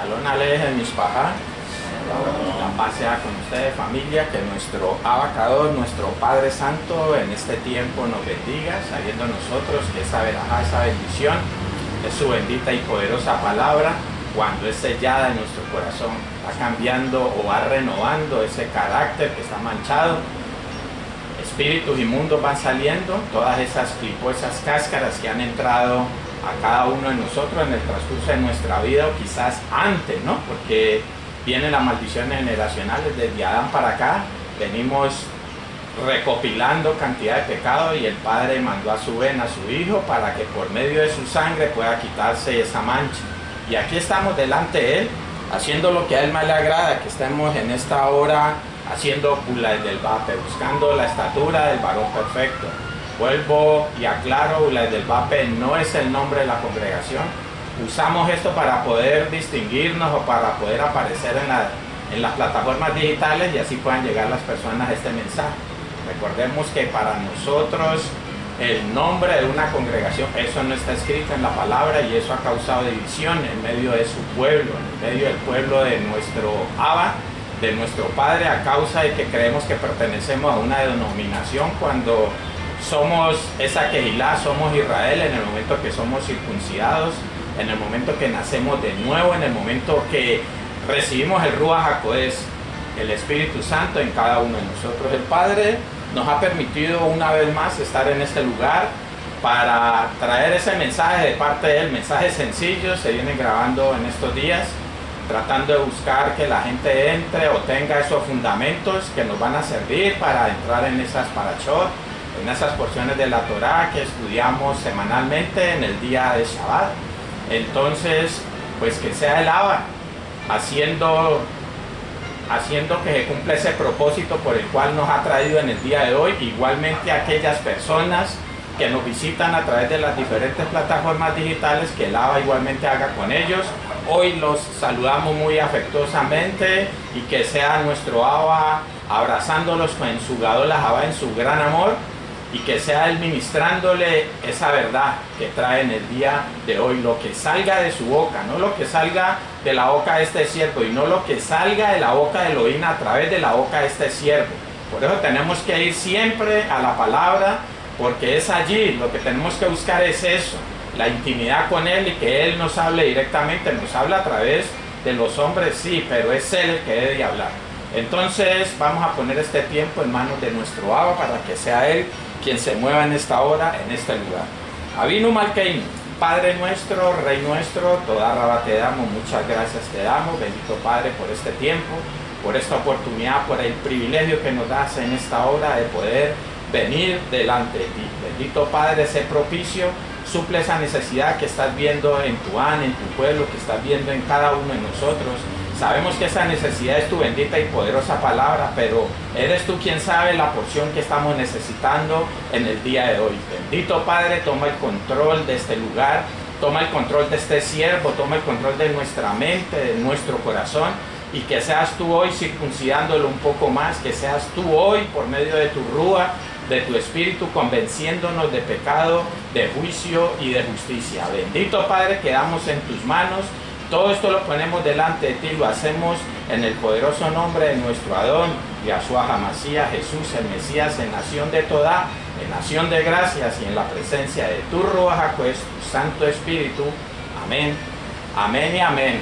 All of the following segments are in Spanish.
Shalom Alejem Mishpajá. La paz sea con ustedes, familia, que nuestro Abacador, nuestro Padre Santo, en este tiempo nos bendiga, sabiendo nosotros que esa verajá, esa bendición, es su bendita y poderosa palabra, cuando es sellada en nuestro corazón, va cambiando o va renovando ese carácter que está manchado. Espíritus inmundos van saliendo, todas esas esas cáscaras que han entrado a cada uno de nosotros en el transcurso de nuestra vida, o quizás antes, ¿no? Porque vienen las maldiciones generacionales desde Adán para acá, venimos recopilando cantidad de pecados y el Padre mandó a su vena a su Hijo para que por medio de su sangre pueda quitarse esa mancha. Y aquí estamos delante de Él, haciendo lo que a Él más le agrada, que estemos en esta hora haciendo Ulayet del Vape, buscando la estatura del varón perfecto. Vuelvo y aclaro, Ulayet del Vape no es el nombre de la congregación. Usamos esto para poder distinguirnos o para poder aparecer en las plataformas digitales y así puedan llegar las personas a este mensaje. Recordemos que para nosotros el nombre de una congregación, eso no está escrito en la palabra, y eso ha causado división en medio de su pueblo, en medio del pueblo de nuestro Abba, de nuestro Padre, a causa de que creemos que pertenecemos a una denominación cuando somos esa Kehilá, somos Israel en el momento que somos circuncidados, en el momento que nacemos de nuevo, en el momento que recibimos el Ruach HaKodesh, el Espíritu Santo en cada uno de nosotros. El Padre nos ha permitido una vez más estar en este lugar para traer ese mensaje de parte de Él, mensajes sencillos, se vienen grabando en estos días, tratando de buscar que la gente entre o tenga esos fundamentos que nos van a servir para entrar en esas parashot, en esas porciones de la Torá que estudiamos semanalmente en el día de Shabbat. Entonces, pues que sea el Abba haciendo que se cumpla ese propósito por el cual nos ha traído en el día de hoy. Igualmente a aquellas personas que nos visitan a través de las diferentes plataformas digitales, que el Abba igualmente haga con ellos. Hoy los saludamos muy afectuosamente y que sea nuestro Abba abrazándolos en su Gadol Ahavá, en su gran amor, y que sea Él ministrándole esa verdad que trae en el día de hoy. Lo que salga de su boca, no lo que salga de la boca de este siervo, y no lo que salga de la boca de Elohim a través de la boca de este siervo. Por eso tenemos que ir siempre a la palabra, porque es allí, lo que tenemos que buscar es eso, la intimidad con Él, y que Él nos hable directamente. Nos habla a través de los hombres, sí, pero es Él el que debe de hablar. Entonces vamos a poner este tiempo en manos de nuestro Abba para que sea Él quien se mueva en esta hora, en este lugar. Avinu Malkeinu, Padre nuestro, Rey nuestro, toda Rabá te damos, muchas gracias te damos, bendito Padre, por este tiempo, por esta oportunidad, por el privilegio que nos das en esta hora de poder venir delante de ti. Bendito Padre, sé propicio, suple esa necesidad que estás viendo en tu AN, en tu pueblo, que estás viendo en cada uno de nosotros. Sabemos que esa necesidad es tu bendita y poderosa palabra, pero eres tú quien sabe la porción que estamos necesitando en el día de hoy. Bendito Padre, toma el control de este lugar, toma el control de este siervo, toma el control de nuestra mente, de nuestro corazón, y que seas tú hoy circuncidándolo un poco más, que seas tú hoy por medio de tu Rúa, de tu Espíritu, convenciéndonos de pecado, de juicio y de justicia. Bendito Padre, quedamos en tus manos. Todo esto lo ponemos delante de ti, lo hacemos en el poderoso nombre de nuestro Adón, Yahshua HaMashiach, Jesús el Mesías, en nación de Todá, en nación de gracias, y en la presencia de tu Ruach HaKodesh, tu Santo Espíritu. Amén, amén y amén.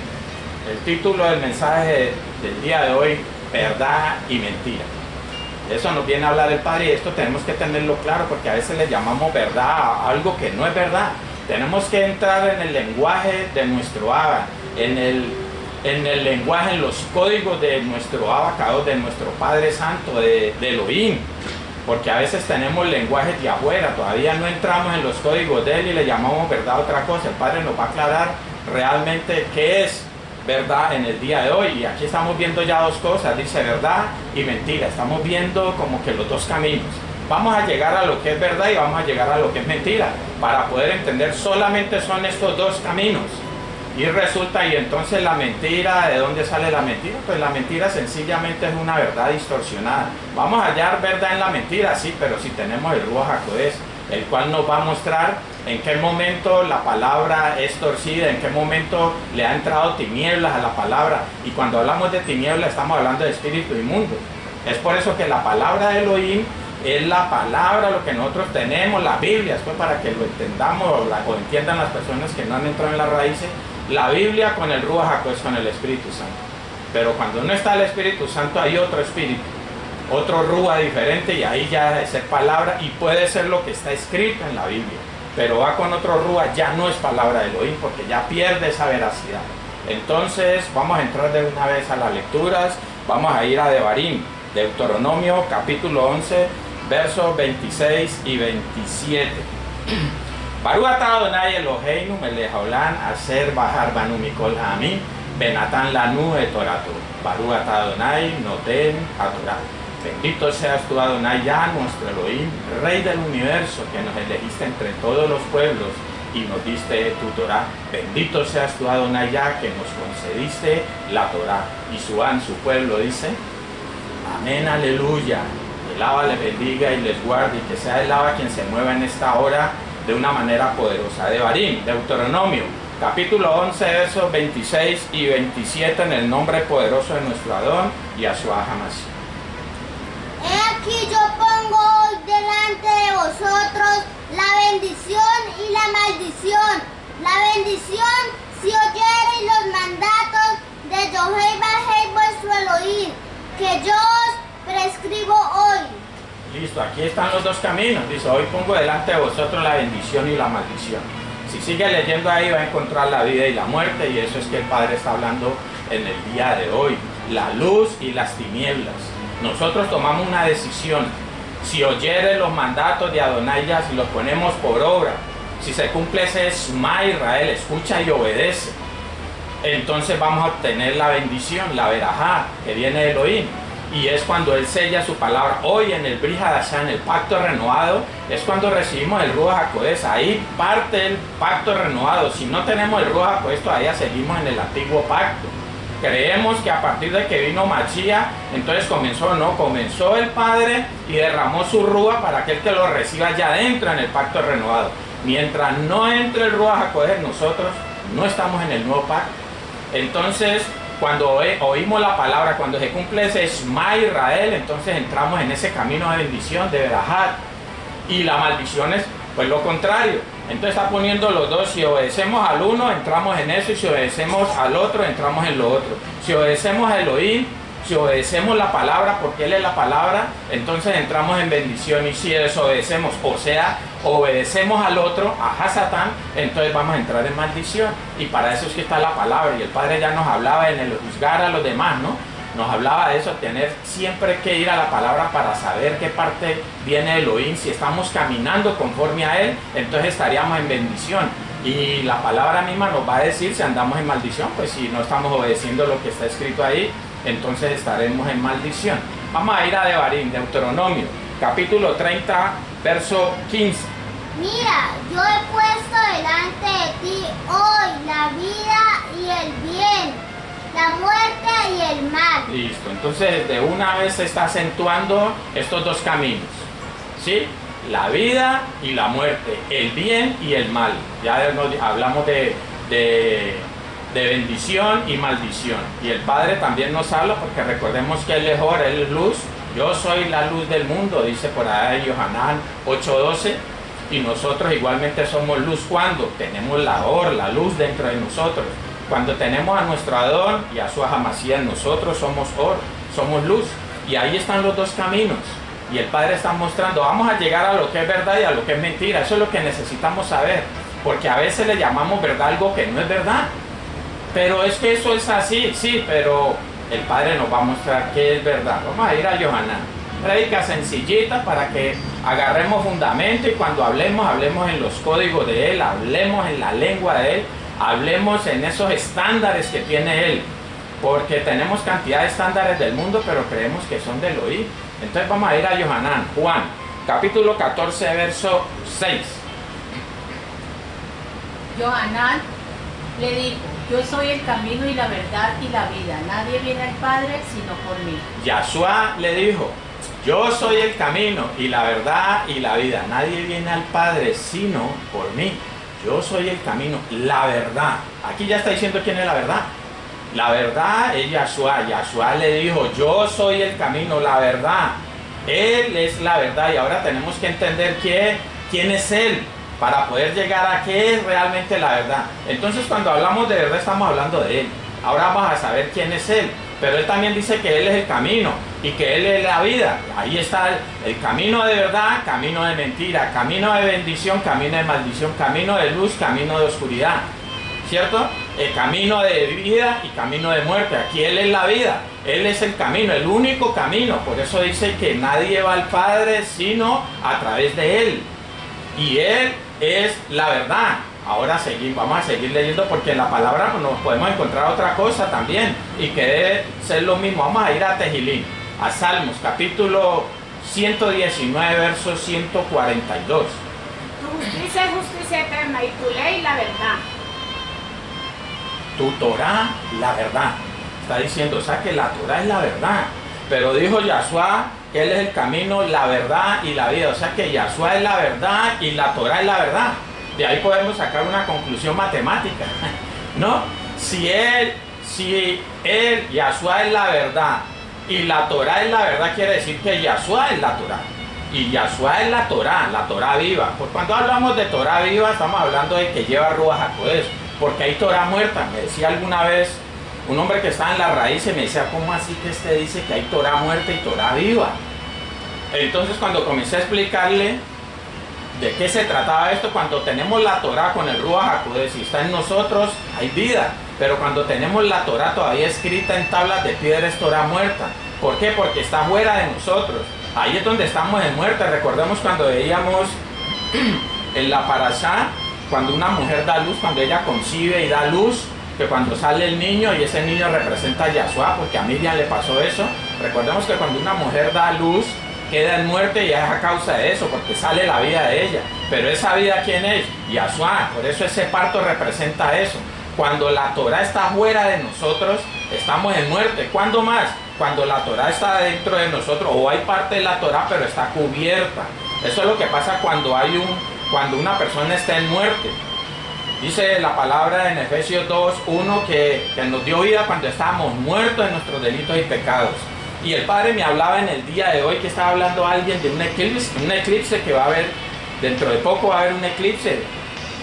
El título del mensaje del día de hoy, verdad y mentira. De eso nos viene a hablar el Padre, y esto tenemos que tenerlo claro, porque a veces le llamamos verdad a algo que no es verdad. Tenemos que entrar en el lenguaje de nuestro Abba, en el lenguaje, en los códigos de nuestro Abacado, de nuestro Padre Santo, de Elohim, porque a veces tenemos lenguajes de afuera, todavía no entramos en los códigos de Él y le llamamos verdad a otra cosa. El Padre nos va a aclarar realmente qué es verdad en el día de hoy, y aquí estamos viendo ya dos cosas, dice verdad y mentira. Estamos viendo como que los dos caminos. Vamos a llegar a lo que es verdad y vamos a llegar a lo que es mentira, para poder entender solamente son estos dos caminos. Y resulta, y entonces la mentira, ¿de dónde sale la mentira? Pues la mentira sencillamente es una verdad distorsionada. Vamos a hallar verdad en la mentira, sí, pero si tenemos el Ruach HaKodesh, el cual nos va a mostrar en qué momento la palabra es torcida, en qué momento le ha entrado tinieblas a la palabra. Y cuando hablamos de tinieblas estamos hablando de espíritu inmundo. Es por eso que la palabra de Elohim es la palabra, lo que nosotros tenemos, la Biblia, es para que lo entendamos o entiendan las personas que no han entrado en las raíces. La Biblia con el Ruach HaKodesh, con el Espíritu Santo. Pero cuando no está el Espíritu Santo hay otro espíritu, otro Ruach diferente, y ahí ya debe ser palabra y puede ser lo que está escrito en la Biblia. Pero va con otro Ruach, ya no es palabra de Elohim porque ya pierde esa veracidad. Entonces vamos a entrar de una vez a las lecturas. Vamos a ir a Devarim, Deuteronomio capítulo 11, versos 26 y 27. Baruch atah Adonai Eloheinu melech haolam asher bahar banu mikol ha'amim benatan lanu et torato. Baruch atah Adonai noten haTorah. Bendito seas tú, Adonai, ya nuestro Elohim, Rey del universo, que nos elegiste entre todos los pueblos y nos diste tu Torah. Bendito seas tú, Adonai, ya que nos concediste la Torah. Y su pueblo dice, amén, aleluya. El Abba les bendiga y les guarde, y que sea el Abba quien se mueva en esta hora de una manera poderosa. Devarim, Deuteronomio, capítulo 11, versos 26 y 27, en el nombre poderoso de nuestro Adón, Yahshua HaMashiach. He aquí yo pongo hoy delante de vosotros la bendición y la maldición. La bendición si oyereis los mandatos de Jehová vuestro Elohim, que yo os prescribo hoy. Listo, aquí están los dos caminos. Dice, hoy pongo delante de vosotros la bendición y la maldición. Si sigue leyendo ahí va a encontrar la vida y la muerte, y eso es que el Padre está hablando en el día de hoy. La luz y las tinieblas. Nosotros tomamos una decisión. Si oyere los mandatos de Adonai, si los ponemos por obra, si se cumple ese Shema Israel, escucha y obedece, entonces vamos a obtener la bendición, la verajá, que viene de Elohim. Y es cuando Él sella su palabra. Hoy en el Brit Hadashah, en el pacto renovado, es cuando recibimos el Ruach HaKodesh. Ahí parte el pacto renovado. Si no tenemos el Ruach HaKodesh, todavía seguimos en el antiguo pacto. Creemos que a partir de que vino Mashiach, entonces comenzó el Padre y derramó su Ruach para aquel que lo reciba ya dentro en el pacto renovado. Mientras no entre el Ruach HaKodesh, nosotros no estamos en el nuevo pacto. Entonces, cuando oímos la palabra, cuando se cumple ese Shema Israel, entonces entramos en ese camino de bendición, de verajat. Y la maldición es pues lo contrario. Entonces está poniendo los dos. Si obedecemos al uno, entramos en eso, y si obedecemos al otro, entramos en lo otro. Si obedecemos a Elohim, si obedecemos la palabra, porque Él es la palabra, entonces entramos en bendición. Y si desobedecemos, o sea, obedecemos al otro, a Hasatán, entonces vamos a entrar en maldición. Y para eso es que está la palabra. Y el Padre ya nos hablaba en el juzgar a los demás, ¿no? Nos hablaba de eso, tener siempre que ir a la palabra para saber qué parte viene de Elohim. Si estamos caminando conforme a Él, entonces estaríamos en bendición. Y la palabra misma nos va a decir si andamos en maldición. Pues si no estamos obedeciendo lo que está escrito ahí, entonces estaremos en maldición. Vamos a ir a Devarim, Deuteronomio, capítulo 30, verso 15. Mira, yo he puesto delante de ti hoy la vida y el bien, la muerte y el mal. Listo, entonces de una vez se está acentuando estos dos caminos, ¿sí? La vida y la muerte, el bien y el mal. Ya hablamos de bendición y maldición. Y el Padre también nos habla, porque recordemos que Él es Or, Él es luz. Yo soy la luz del mundo, dice por ahí Yohanan 8:12. Y nosotros igualmente somos luz cuando tenemos la Or, la luz dentro de nosotros. Cuando tenemos a nuestro Adón y a su Hamashiach, nosotros somos Or, somos luz. Y ahí están los dos caminos. Y el Padre está mostrando, vamos a llegar a lo que es verdad y a lo que es mentira. Eso es lo que necesitamos saber. Porque a veces le llamamos verdad algo que no es verdad. Pero es que eso es así, sí, pero el Padre nos va a mostrar qué es verdad. Vamos a ir a Yohanan. Prédica sencillita para que agarremos fundamento, y cuando hablemos en los códigos de Él, hablemos en la lengua de Él, hablemos en esos estándares que tiene Él. Porque tenemos cantidad de estándares del mundo, pero creemos que son de Elohim. Entonces vamos a ir a Yohanan, Juan, capítulo 14, verso 6. Yohanan le dijo: yo soy el camino y la verdad y la vida. Nadie viene al Padre sino por mí. Yahshua le dijo, Yo soy el camino y la verdad y la vida. Nadie viene al Padre sino por mí. Yo soy el camino, la verdad. Aquí ya está diciendo quién es la verdad. La verdad es Yahshua. Yahshua le dijo, yo soy el camino, la verdad. Él es la verdad y ahora tenemos que entender quién es Él para poder llegar a qué es realmente la verdad. Entonces cuando hablamos de verdad estamos hablando de Él. Ahora vamos a saber quién es Él. Pero Él también dice que Él es el camino y que Él es la vida. Ahí está el camino de verdad, camino de mentira, camino de bendición, camino de maldición, camino de luz, camino de oscuridad. ¿Cierto? El camino de vida y camino de muerte. Aquí Él es la vida, Él es el camino, el único camino. Por eso dice que nadie va al Padre sino a través de Él. Y Él es la verdad. Ahora vamos a seguir leyendo porque en la palabra nos podemos encontrar otra cosa también y que debe ser lo mismo. Vamos a ir a Tejilín, a Salmos, capítulo 119, verso 142. Tu justicia es justicia eterna y tu ley la verdad. Tu Torah, la verdad. Está diciendo, o sea que la Torah es la verdad. Pero dijo Yahshua que Él es el camino, la verdad y la vida. O sea que Yahshua es la verdad y la Torah es la verdad. De ahí podemos sacar una conclusión matemática, ¿no? Si Yahshua es la verdad y la Torah es la verdad, quiere decir que Yahshua es la Torah. Y Yahshua es la Torah viva. Por cuando hablamos de Torah viva, estamos hablando de que lleva Ruach HaKodesh, porque hay Torah muerta. Me decía alguna vez un hombre que estaba en la raíz y me decía, ¿cómo así que este dice que hay Torah muerta y Torah viva? Entonces cuando comencé a explicarle de qué se trataba esto, cuando tenemos la Torah con el Ruach HaKodesh y está en nosotros, hay vida. Pero cuando tenemos la Torah todavía escrita en tablas de piedra, es Torah muerta. ¿Por qué? Porque está fuera de nosotros. Ahí es donde estamos en muerte. Recordemos cuando veíamos en la parashá, cuando una mujer da luz, cuando ella concibe y da luz, que cuando sale el niño y ese niño representa a Yahshua, porque a Miriam le pasó eso. Recordemos que cuando una mujer da luz, queda en muerte y es a causa de eso, porque sale la vida de ella. Pero esa vida, ¿quién es? Yahshua. Por eso ese parto representa eso. Cuando la Torah está fuera de nosotros, estamos en muerte. ¿Cuándo más? Cuando la Torah está dentro de nosotros, o hay parte de la Torah, pero está cubierta. Eso es lo que pasa cuando una persona está en muerte. Dice la palabra en Efesios 2:1 que nos dio vida cuando estábamos muertos en nuestros delitos y pecados. Y el Padre me hablaba en el día de hoy que estaba hablando alguien de un eclipse que va a haber, dentro de poco va a haber un eclipse.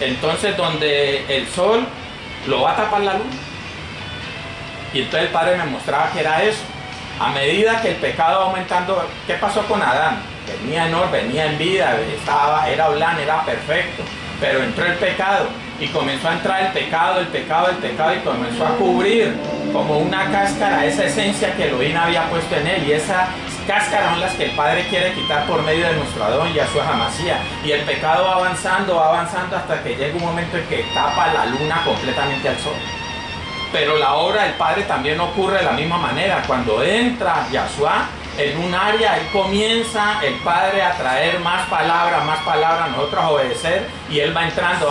Entonces donde el sol lo va a tapar la luna. Y entonces el Padre me mostraba que era eso. A medida que el pecado va aumentando, ¿qué pasó con Adán? Venía en vida, era Olán, era perfecto. Pero entró el pecado y comenzó a entrar el pecado y comenzó a cubrir como una cáscara esa esencia que Elohim había puesto en él, y esas cáscaras son las que el Padre quiere quitar por medio de nuestro Adón Yahshua HaMashiach. Y el pecado va avanzando hasta que llega un momento en que tapa la luna completamente al sol. Pero la obra del Padre también ocurre de la misma manera. Cuando entra Yahshua en un área, ahí comienza el Padre a traer más palabras, nosotros a obedecer, y Él va entrando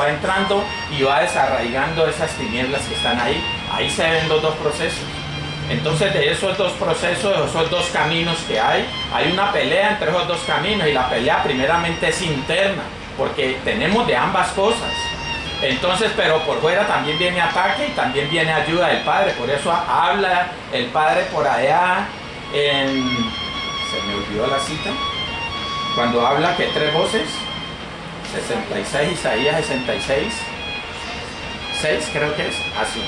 y va desarraigando esas tinieblas que están ahí. Ahí se ven los dos procesos. Entonces de esos dos procesos, de esos dos caminos que hay una pelea entre esos dos caminos, y la pelea primeramente es interna, porque tenemos de ambas cosas. Entonces, pero por fuera también viene ataque y también viene ayuda del Padre. Por eso habla el Padre por allá se me olvidó la cita, cuando habla que tres voces, 66, Isaías 66, 6 creo que es, así,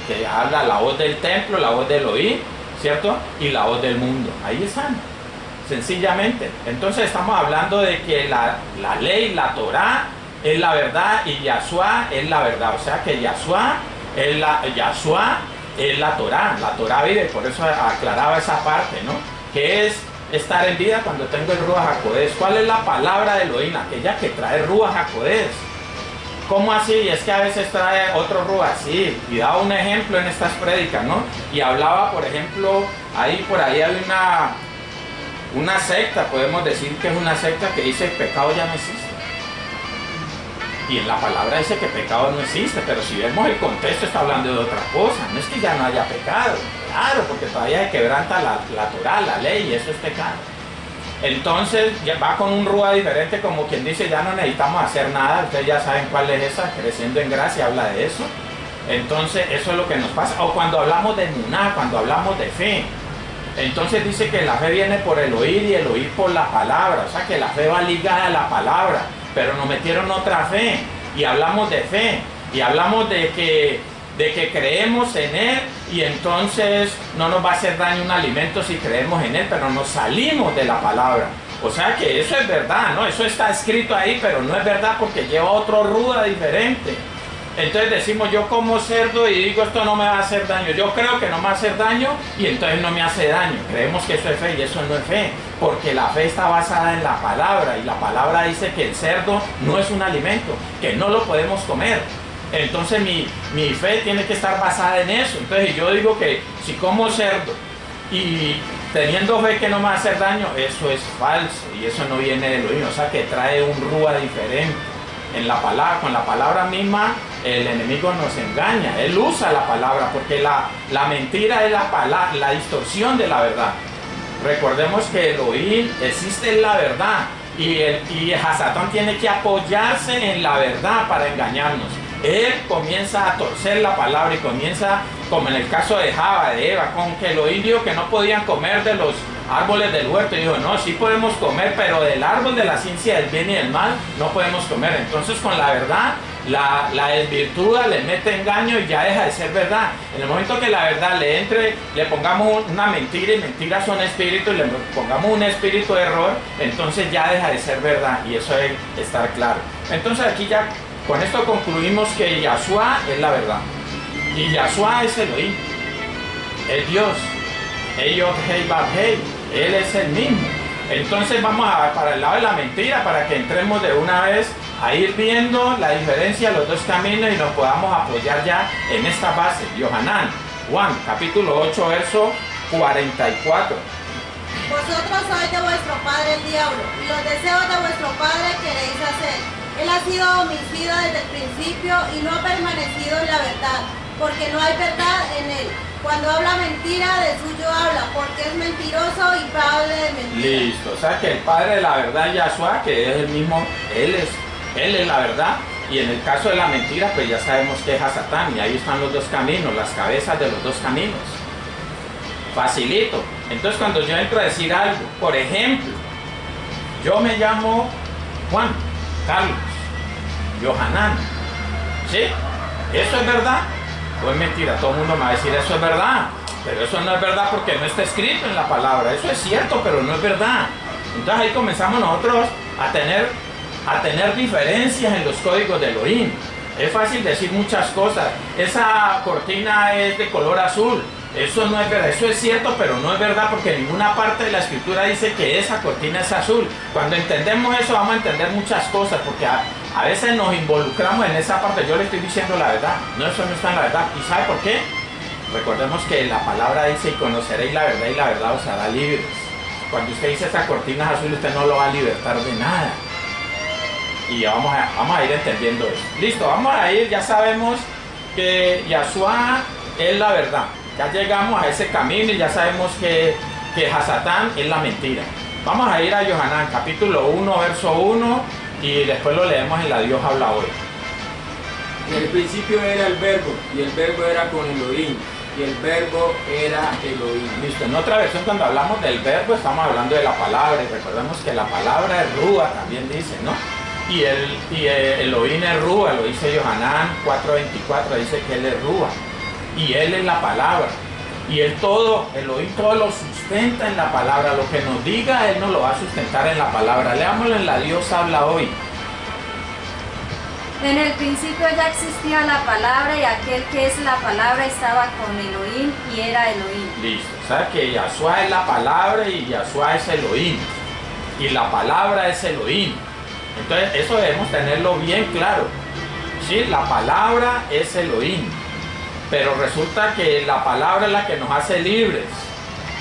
que habla la voz del templo, la voz del Elohim, ¿cierto? Y la voz del mundo. Ahí están, sencillamente. Entonces estamos hablando de que la ley, la Torah, es la verdad y Yahshua es la verdad. O sea que Yahshua es la Torah vive. Por eso aclaraba esa parte, ¿no? Que es estar en vida cuando tengo el Ruach HaKodesh. ¿Cuál es la palabra de Elohim? Aquella que trae Ruach HaKodesh. ¿Cómo así? Es que a veces trae otro Ruach, sí. Y daba un ejemplo en estas prédicas, ¿no? Y hablaba, por ejemplo, por ahí hay una secta, podemos decir que es una secta que dice que el pecado ya no existe. Y en la palabra dice que pecado no existe, pero si vemos el contexto está hablando de otra cosa. No es que ya no haya pecado, claro, porque todavía se quebranta la Torah, la ley, y eso es pecado. Entonces ya va con un rúa diferente, como quien dice, ya no necesitamos hacer nada. Ustedes ya saben cuál es esa, creciendo en gracia, habla de eso. Entonces eso es lo que nos pasa. O cuando hablamos de Nuná, cuando hablamos de fe. Entonces dice que la fe viene por el oír y el oír por la palabra. O sea que la fe va ligada a la palabra. Pero nos metieron otra fe. Y hablamos de fe. Y hablamos de que creemos en Él. Y entonces no nos va a hacer daño un alimento si creemos en Él. Pero nos salimos de la palabra. O sea que eso es verdad, ¿no? Eso está escrito ahí, pero no es verdad porque lleva otro ruda diferente. Entonces decimos, yo como cerdo y digo, esto no me va a hacer daño. Yo creo que no me va a hacer daño y entonces no me hace daño. Creemos que eso es fe y eso no es fe. Porque la fe está basada en la palabra y la palabra dice que el cerdo no es un alimento, que no lo podemos comer. Entonces mi fe tiene que estar basada en eso. Entonces yo digo que si como cerdo y teniendo fe que no me va a hacer daño, eso es falso y eso no viene de Elohim. O sea que trae un rúa diferente. En la palabra, con la palabra misma, el enemigo nos engaña. Él usa la palabra porque la mentira es la distorsión de la verdad. Recordemos que Elohim existe en la verdad y Hasatán tiene que apoyarse en la verdad para engañarnos. Él comienza a torcer la palabra y comienza, como en el caso de Java, de Eva, con que los indios que no podían comer de los árboles del huerto, y dijo, no, sí podemos comer, pero del árbol de la ciencia del bien y del mal no podemos comer. Entonces con la verdad, la desvirtuda, le mete engaño y ya deja de ser verdad. En el momento que la verdad le entre, le pongamos una mentira, y mentiras son espíritus, y le pongamos un espíritu de error, entonces ya deja de ser verdad, y eso es estar claro. Entonces aquí ya, con esto concluimos que Yahshua es la verdad, y Yahshua es Elohim, es Dios. Ellos, hey, bab, hey, Él es el mismo. Entonces vamos para el lado de la mentira, para que entremos de una vez a ir viendo la diferencia de los dos caminos y nos podamos apoyar ya en esta base. Yohanan, Juan, capítulo 8, verso 44. Vosotros sois de vuestro padre el diablo, y los deseos de vuestro padre queréis hacer. Él ha sido homicida desde el principio y no ha permanecido en la verdad, porque no hay verdad en él. Cuando habla mentira, de suyo habla, porque es mentiroso y padre de mentira. Listo, o sea que el padre de la verdad, Yahshua, que es el mismo, él es la verdad. Y en el caso de la mentira, pues ya sabemos que es Hasatán, y ahí están los dos caminos, las cabezas de los dos caminos. Facilito. Entonces cuando yo entro a decir algo, por ejemplo, yo me llamo Juan, Carlos, Yohanan, ¿sí? ¿Eso es verdad? ¿O es mentira? Todo el mundo me va a decir, eso es verdad, pero eso no es verdad porque no está escrito en la palabra. Eso es cierto, pero no es verdad. Entonces ahí comenzamos nosotros a tener diferencias en los códigos de Elohim. Es fácil decir muchas cosas. Esa cortina es de color azul. Eso no es verdad. Eso es cierto, pero no es verdad porque ninguna parte de la escritura dice que esa cortina es azul. Cuando entendemos eso vamos a entender muchas cosas, porque a veces nos involucramos en esa parte. Yo le estoy diciendo la verdad. No, eso no está en la verdad. ¿Y sabe por qué? Recordemos que la palabra dice, y conoceréis la verdad y la verdad os hará libres. Cuando usted dice esa cortina es azul, usted no lo va a libertar de nada. Y vamos a ir entendiendo eso. Listo, vamos a ir, ya sabemos que Yahshua es la verdad. Ya llegamos a ese camino y ya sabemos que Hasatán es la mentira. Vamos a ir a Yohanan, capítulo 1, verso 1, y después lo leemos en la Dios habla hoy. En el principio era el verbo, y el verbo era con Elohim, y el verbo era Elohim. Listo, en otra versión cuando hablamos del verbo estamos hablando de la palabra, y recordemos que la palabra es Rúa, también dice, ¿no? Y Elohim es Rúa, lo dice Yohanan 4:24, dice que él es Rúa. Y él es la palabra, y él todo, Elohim todo lo sustenta en la palabra. Lo que nos diga, él nos lo va a sustentar en la palabra. Leámoslo en la Dios habla hoy. En el principio ya existía la palabra, y aquel que es la palabra estaba con Elohim y era Elohim. Listo, o sea que Yahshua es la palabra y Yahshua es Elohim, y la palabra es Elohim. Entonces eso debemos tenerlo bien claro, ¿sí? La palabra es Elohim. Pero resulta que la palabra es la que nos hace libres,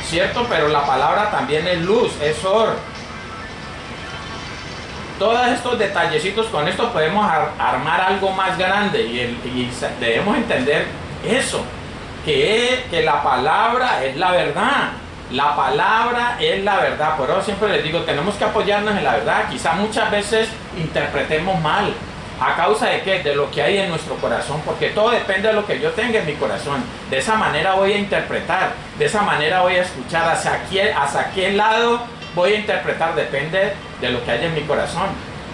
¿cierto? Pero la palabra también es luz, es or. Todos estos detallecitos, con esto podemos armar algo más grande y debemos entender eso, que la palabra es la verdad. La palabra es la verdad. Por eso siempre les digo, tenemos que apoyarnos en la verdad. Quizá muchas veces interpretemos mal. ¿A causa de qué? De lo que hay en nuestro corazón, porque todo depende de lo que yo tenga en mi corazón. De esa manera voy a interpretar, de esa manera voy a escuchar, hacia qué lado voy a interpretar, depende de lo que hay en mi corazón.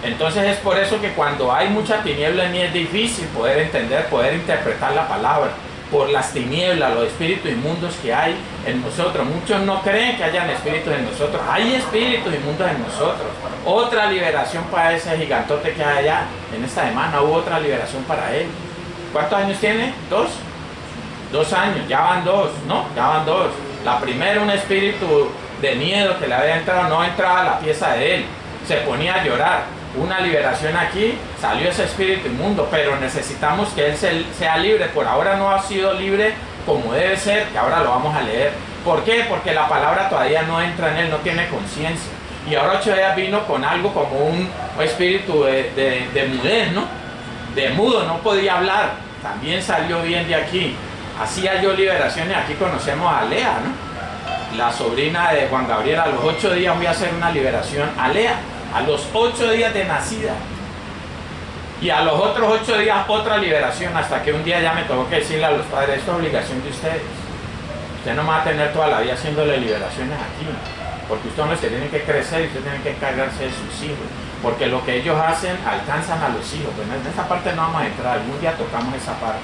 Entonces es por eso que cuando hay mucha tiniebla en mí es difícil poder entender, poder interpretar la palabra, por las tinieblas, los espíritus inmundos que hay en nosotros. Muchos no creen que hayan espíritus en nosotros, hay espíritus inmundos en nosotros. Otra liberación para ese gigantote que hay allá. En esta semana hubo otra liberación para él. ¿Cuántos años tiene? ¿2? 2 años, ya van 2, ¿no? Ya van 2. La primera, un espíritu de miedo que le había entrado, no entraba a la pieza de él, se ponía a llorar. Una liberación aquí, salió ese espíritu inmundo, pero necesitamos que él sea libre. Por ahora no ha sido libre como debe ser, que ahora lo vamos a leer. ¿Por qué? Porque la palabra todavía no entra en él, no tiene conciencia. Y ahora 8 días vino con algo como un espíritu de mudez, ¿no? De mudo, no podía hablar. También salió bien de aquí. Así halló liberaciones. Aquí conocemos a Lea, ¿no? La sobrina de Juan Gabriel. A los 8 días voy a hacer una liberación a Lea. A los 8 días de nacida. Y a los otros 8 días otra liberación, hasta que un día ya me tocó que decirle a los padres, esto es obligación de ustedes. Usted no va a tener toda la vida haciéndole liberaciones aquí, porque ustedes son los que tienen que crecer y ustedes tienen que encargarse de sus hijos, porque lo que ellos hacen alcanzan a los hijos. Pues en esa parte no vamos a entrar, algún día tocamos esa parte.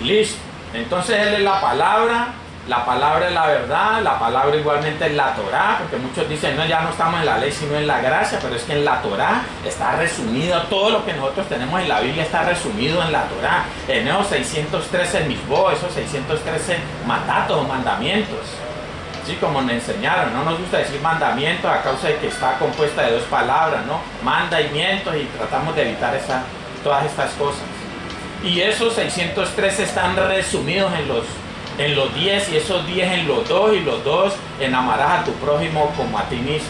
Listo. Entonces él es la palabra es la verdad, la palabra igualmente es la Torá, porque muchos dicen, no, ya no estamos en la ley sino en la gracia, pero es que en la Torá está resumido, todo lo que nosotros tenemos en la Biblia está resumido en la Torá, en esos 613 misbó, esos 613 matatos o mandamientos, ¿sí? Como nos enseñaron. No nos gusta decir mandamientos a causa de que está compuesta de 2 palabras, ¿no? Manda y miento, y tratamos de evitar todas estas cosas. Y esos 613 están resumidos en los 10, y esos 10 en los 2, y los 2 en amarás a tu prójimo como a ti mismo.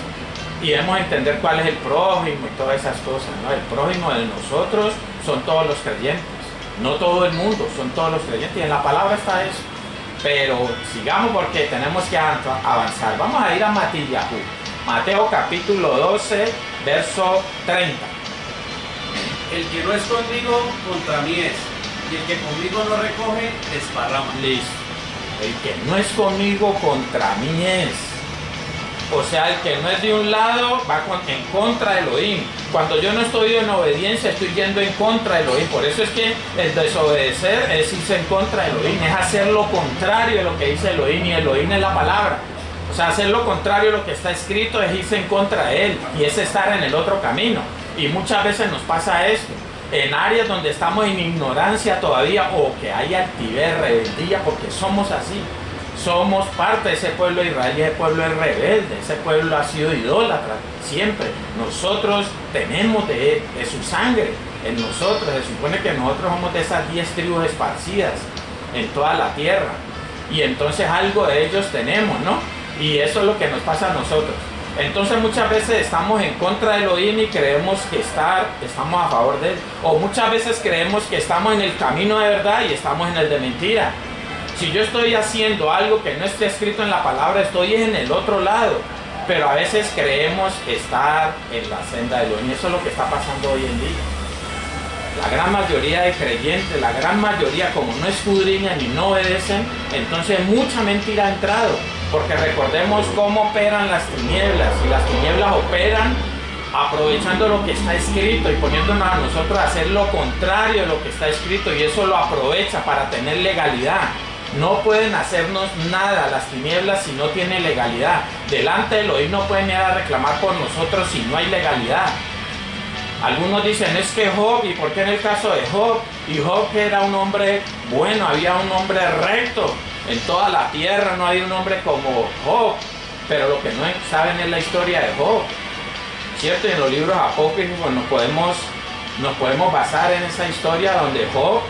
Y debemos entender cuál es el prójimo y todas esas cosas, ¿no? El prójimo de nosotros son todos los creyentes, no todo el mundo, son todos los creyentes, y en la palabra está eso. Pero sigamos porque tenemos que avanzar. Vamos a ir a Matillahu, Mateo capítulo 12, verso 30. El que no es conmigo, contra mí es, y el que conmigo no recoge, desparrama. Listo. El que no es conmigo, contra mí es. O sea, el que no es de un lado, va en contra de Elohim. Cuando yo no estoy en obediencia, estoy yendo en contra de Elohim. Por eso es que el desobedecer es irse en contra de Elohim, es hacer lo contrario de lo que dice Elohim, y Elohim es la palabra. O sea, hacer lo contrario de lo que está escrito es irse en contra de él, y es estar en el otro camino. Y muchas veces nos pasa esto, en áreas donde estamos en ignorancia todavía, o que hay altivez, rebeldía, porque somos así. Somos parte de ese pueblo de Israel, y ese pueblo es rebelde, ese pueblo ha sido idólatra siempre. Nosotros tenemos de su sangre en nosotros. Se supone que nosotros somos de esas 10 tribus esparcidas en toda la tierra, y entonces algo de ellos tenemos, ¿no? Y eso es lo que nos pasa a nosotros. Entonces muchas veces estamos en contra de Elohim y creemos que estamos a favor de él. O muchas veces creemos que estamos en el camino de verdad y estamos en el de mentira. Si yo estoy haciendo algo que no esté escrito en la palabra, estoy en el otro lado. Pero a veces creemos estar en la senda de Elohim. Eso es lo que está pasando hoy en día. La gran mayoría de creyentes, la gran mayoría, como no escudriñan y no obedecen, entonces mucha mentira ha entrado. Porque recordemos cómo operan las tinieblas, y las tinieblas operan aprovechando lo que está escrito y poniéndonos a nosotros a hacer lo contrario de lo que está escrito, y eso lo aprovecha para tener legalidad. No pueden hacernos nada las tinieblas si no tienen legalidad. Delante de Elohim no pueden ir a reclamar por nosotros si no hay legalidad. Algunos dicen, es que Job, ¿y por qué en el caso de Job? Y Job, que era un hombre bueno, había un hombre recto. En toda la tierra no hay un hombre como Job. Pero lo que no saben es la historia de Job, ¿cierto? Y en los libros apócrifos nos podemos basar en esa historia donde Job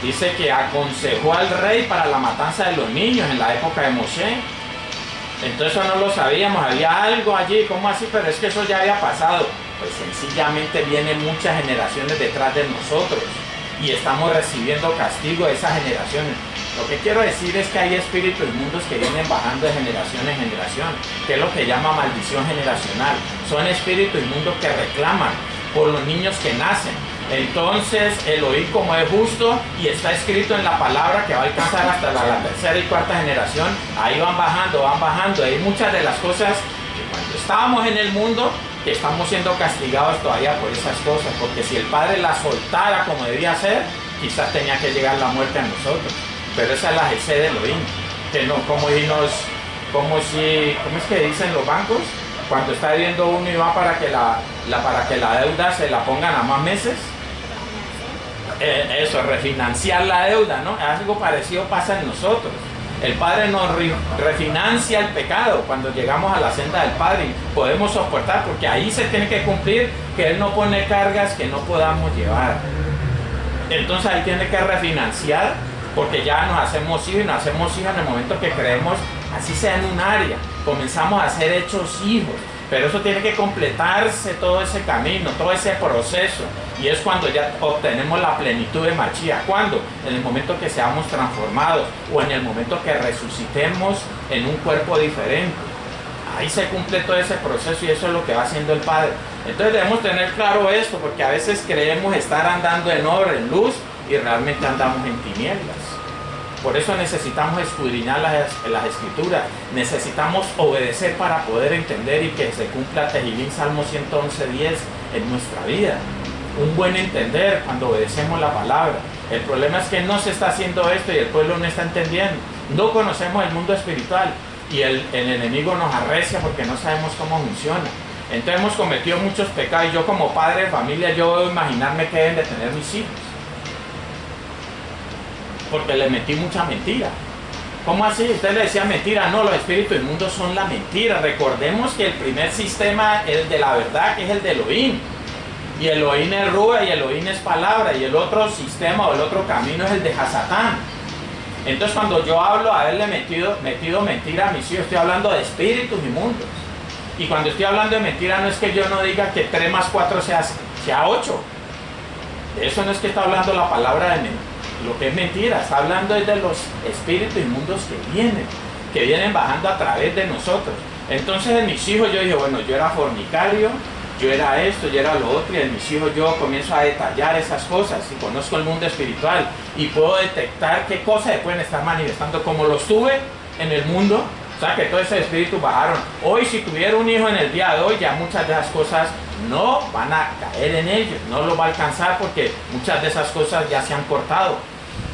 dice que aconsejó al rey para la matanza de los niños en la época de Moshe. Entonces eso no lo sabíamos, había algo allí, ¿cómo así? Pero es que eso ya había pasado. Pues sencillamente vienen muchas generaciones detrás de nosotros y estamos recibiendo castigo de esas generaciones. Lo que quiero decir es que hay espíritus inmundos que vienen bajando de generación en generación, que es lo que llama maldición generacional. Son espíritus inmundos que reclaman por los niños que nacen. Entonces Elohim, como es justo y está escrito en la palabra que va a alcanzar hasta la tercera y cuarta generación, ahí van bajando. Hay muchas de las cosas que cuando estábamos en el mundo, que estamos siendo castigados todavía por esas cosas, porque si el Padre las soltara como debía ser, quizás tenía que llegar la muerte a nosotros. Pero esa es la GC de Elohim, que no, como es que dicen los bancos, cuando está debiendo uno y va para que la deuda se la pongan a más meses, eso, refinanciar la deuda, ¿no? Algo parecido pasa en nosotros. El Padre nos refinancia el pecado cuando llegamos a la senda del Padre y podemos soportar, porque ahí se tiene que cumplir que Él no pone cargas que no podamos llevar. Entonces ahí tiene que refinanciar, porque ya nos hacemos hijos, y nos hacemos hijos en el momento que creemos, así sea en un área, comenzamos a ser hechos hijos, pero eso tiene que completarse todo ese camino, todo ese proceso, y es cuando ya obtenemos la plenitud de Mashiach. ¿Cuándo? En el momento que seamos transformados, o en el momento que resucitemos en un cuerpo diferente. Ahí se cumple todo ese proceso y eso es lo que va haciendo el Padre. Entonces debemos tener claro esto, porque a veces creemos estar andando en orden, en luz, y realmente andamos en tinieblas. Por eso necesitamos escudriñar las escrituras, necesitamos obedecer para poder entender y que se cumpla Tejilín Salmo 111:10 en nuestra vida. Un buen entender cuando obedecemos la palabra. El problema es que no se está haciendo esto y el pueblo no está entendiendo. No conocemos el mundo espiritual y el enemigo nos arrecia porque no sabemos cómo funciona. Entonces hemos cometido muchos pecados. Yo como padre de familia, yo debo imaginarme que deben de tener mis hijos, porque les metí mucha mentira. ¿Cómo así? Usted le decía mentira. No, los espíritus inmundos son la mentira. Recordemos que el primer sistema es el de la verdad, que es el de Elohim. Y Elohim es Rúa y Elohim es palabra. Y el otro sistema o el otro camino es el de Hasatán. Entonces cuando yo hablo de haberle metido mentira a mis hijos, estoy hablando de espíritus inmundos. Y cuando estoy hablando de mentira, no es que yo no diga que 3 más 4 sea 8. De eso no es que está hablando la palabra de mentira. Lo que es mentira, está hablando es de los espíritus inmundos que vienen bajando a través de nosotros. Entonces en mis hijos yo dije, bueno, yo era fornicario, yo era esto, yo era lo otro, y en mis hijos yo comienzo a detallar esas cosas y conozco el mundo espiritual y puedo detectar qué cosas se pueden estar manifestando como los tuve en el mundo. O sea que todos esos espíritus bajaron. Hoy si tuviera un hijo en el día de hoy, ya muchas de esas cosas no van a caer en ellos, no lo va a alcanzar porque muchas de esas cosas ya se han cortado.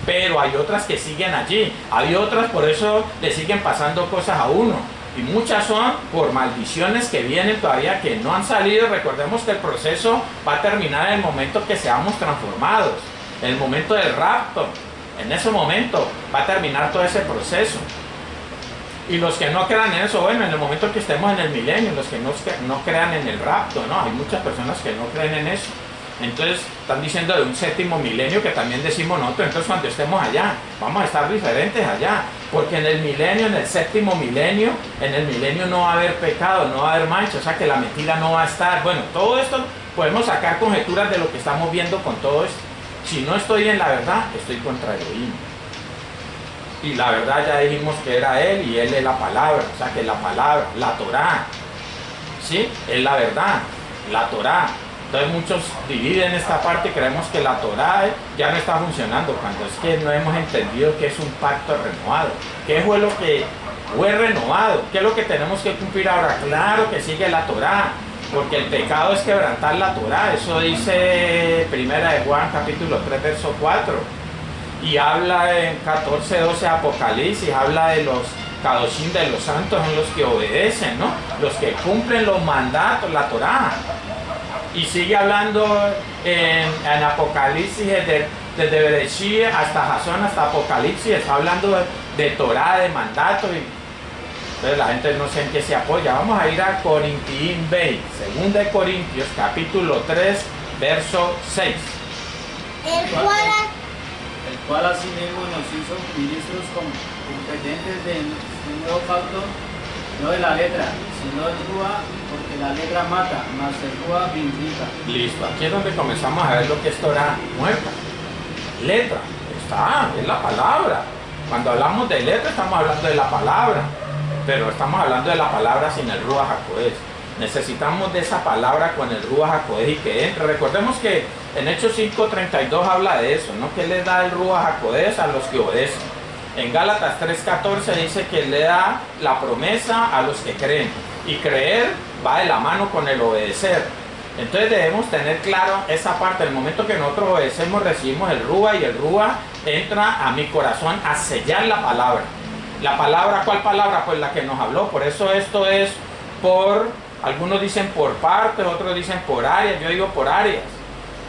Pero hay otras que siguen allí, hay otras, por eso le siguen pasando cosas a uno. Y muchas son por maldiciones que vienen todavía, que no han salido. Recordemos que el proceso va a terminar en el momento que seamos transformados, en el momento del rapto. En ese momento va a terminar todo ese proceso. Y los que no crean en eso, bueno, en el momento que estemos en el milenio, los que no crean en el rapto, ¿no? Hay muchas personas que no creen en eso. Entonces están diciendo de un 7º milenio, que también decimos nosotros. Entonces cuando estemos allá, vamos a estar diferentes allá, porque en el milenio, en el 7º milenio, en el milenio no va a haber pecado, no va a haber mancha, o sea que la mentira no va a estar. Bueno, todo esto podemos sacar conjeturas de lo que estamos viendo con todo esto. Si no estoy en la verdad, estoy contra Elohim. Y la verdad ya dijimos que era Él y Él es la palabra, o sea que la palabra, la Torá, ¿sí? Es la verdad, la Torá. Entonces muchos dividen esta parte y creemos que la Torá ya no está funcionando, cuando es que no hemos entendido que es un pacto renovado. ¿Qué fue lo que fue renovado? ¿Qué es lo que tenemos que cumplir ahora? Claro que sigue la Torá, porque el pecado es quebrantar la Torá. Eso dice 1 de Juan capítulo 3 verso 4. Y habla en 14:12 Apocalipsis, habla de los Kadoshim, de los santos, en los que obedecen, ¿no? Los que cumplen los mandatos, la Torá. Y sigue hablando en Apocalipsis, desde Bereshit hasta Jasón, hasta Apocalipsis, está hablando de Torá, de mandatos. Entonces la gente no sé en qué se apoya. Vamos a ir a Corintiín Bey, 2 de Corintios, capítulo 3, verso 6. El cual asimismo nos hizo ministros competentes de un nuevo pacto, no de la letra, sino del Rúa, porque la letra mata, mas el Rúa vivifica. Listo, aquí es donde comenzamos a ver lo que es Torah muerta. Letra, está, es la palabra. Cuando hablamos de letra estamos hablando de la palabra, pero estamos hablando de la palabra sin el Ruach HaKodesh. Necesitamos de esa palabra con el Ruach HaKodesh y que entre. Recordemos que en Hechos 5:32 habla de eso, ¿no? Que le da el Ruach HaKodesh a los que obedecen. En Gálatas 3:14 dice que le da la promesa a los que creen. Y creer va de la mano con el obedecer. Entonces debemos tener claro esa parte. El momento que nosotros obedecemos, recibimos el Ruach, y el Ruach entra a mi corazón a sellar la palabra. La palabra, ¿cuál palabra? Pues la que nos habló. Por eso esto es por, algunos dicen por partes, otros dicen por áreas, yo digo por áreas.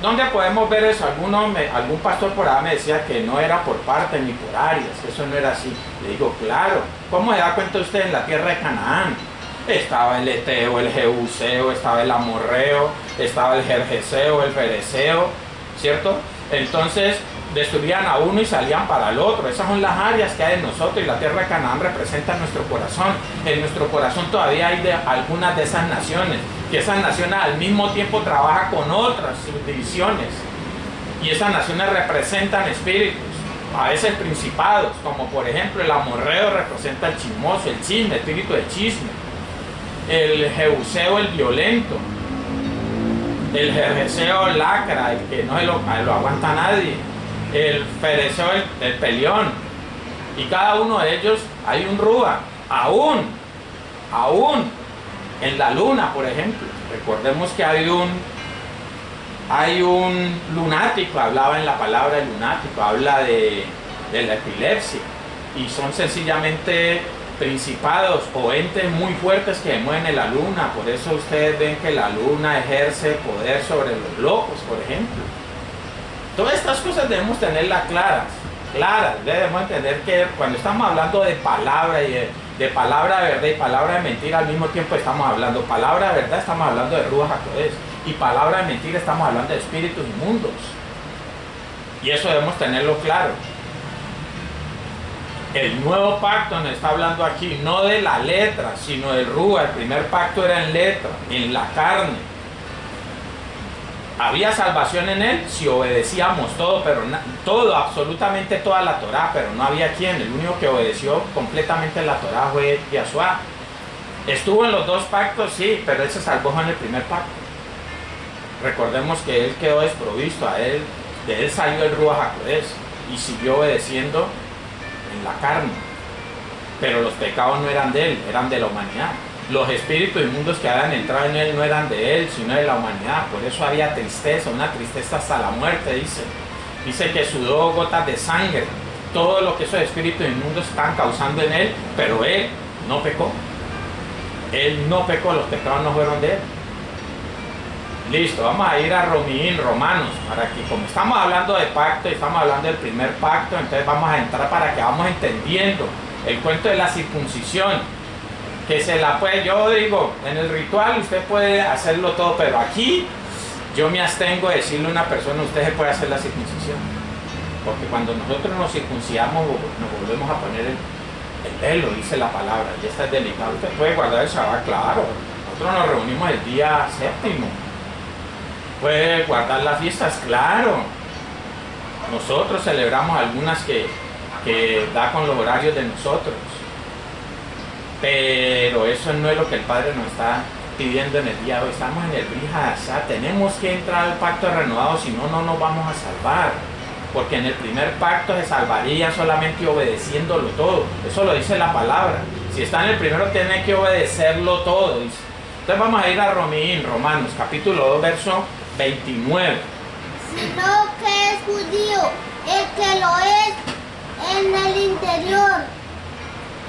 ¿Dónde podemos ver eso? Algún pastor por ahí me decía que no era por partes ni por áreas, que eso no era así. Le digo, claro, ¿cómo se da cuenta usted en la tierra de Canaán? Estaba el Eteo, el Jebuseo, estaba el Amorreo, estaba el Gergeseo, el Fereceo, ¿cierto? Entonces destruían a uno y salían para el otro. Esas son las áreas que hay en nosotros, y la tierra de Canaán representa nuestro corazón. En nuestro corazón todavía hay algunas de esas naciones, que esas naciones al mismo tiempo trabajan con otras subdivisiones, y esas naciones representan espíritus, a veces principados, como por ejemplo el Amorreo representa el chismoso, el chisme, espíritu de chisme. El Jebuseo, el violento. El Gergeseo, lacra, el que no lo aguanta nadie. El Fereceo, el peleón. Y cada uno de ellos hay un Ruach. Aún en la luna, por ejemplo. Recordemos que hay un lunático, hablaba en la palabra de lunático, habla de la epilepsia. Y son sencillamente principados o entes muy fuertes que mueven en la luna. Por eso ustedes ven que la luna ejerce poder sobre los locos, por ejemplo. Todas estas cosas debemos tenerlas claras. Debemos entender que cuando estamos hablando de palabra y de palabra de verdad y palabra de mentira, al mismo tiempo estamos hablando palabra de verdad, estamos hablando de Ruach HaKodesh, y palabra de mentira estamos hablando de espíritus inmundos. Y eso debemos tenerlo claro. El nuevo pacto nos está hablando aquí no de la letra, sino del Ruach. El primer pacto era en letra, en la carne. Había salvación en él si obedecíamos todo, pero todo, absolutamente toda la Torá, pero no había quien. El único que obedeció completamente la Torá fue Yahshua. Estuvo en los dos pactos, sí, pero él se salvó en el primer pacto. Recordemos que él quedó desprovisto, de él salió el Ruach HaKodesh y siguió obedeciendo en la carne, pero los pecados no eran de él, eran de la humanidad. Los espíritus inmundos que habían entrado en él no eran de él, sino de la humanidad. Por eso había tristeza, una tristeza hasta la muerte, dice que sudó gotas de sangre, todo lo que esos espíritus inmundos están causando en él, pero él no pecó, los pecados no fueron de él. Listo, vamos a ir a Romanos, para que, como estamos hablando de pacto y estamos hablando del primer pacto, entonces vamos a entrar para que vamos entendiendo el cuento de la circuncisión, que yo digo, en el ritual usted puede hacerlo todo, pero aquí yo me abstengo de decirle a una persona, usted se puede hacer la circuncisión, porque cuando nosotros nos circuncidamos nos volvemos a poner el velo, dice la palabra, y esta es delicado. Usted puede guardar el Shabbat, claro, nosotros nos reunimos el día séptimo. Puede guardar las fiestas, claro. Nosotros celebramos algunas que da con los horarios de nosotros. Pero eso no es lo que el Padre nos está pidiendo en el día de hoy. Estamos en el Brit Hadashah. Tenemos que entrar al pacto renovado, si no, no nos vamos a salvar. Porque en el primer pacto se salvaría solamente obedeciéndolo todo. Eso lo dice la palabra. Si está en el primero, tiene que obedecerlo todo, dice. Entonces vamos a ir a Romanos, capítulo 2, verso 29. Sino que es judío el que lo es en el interior,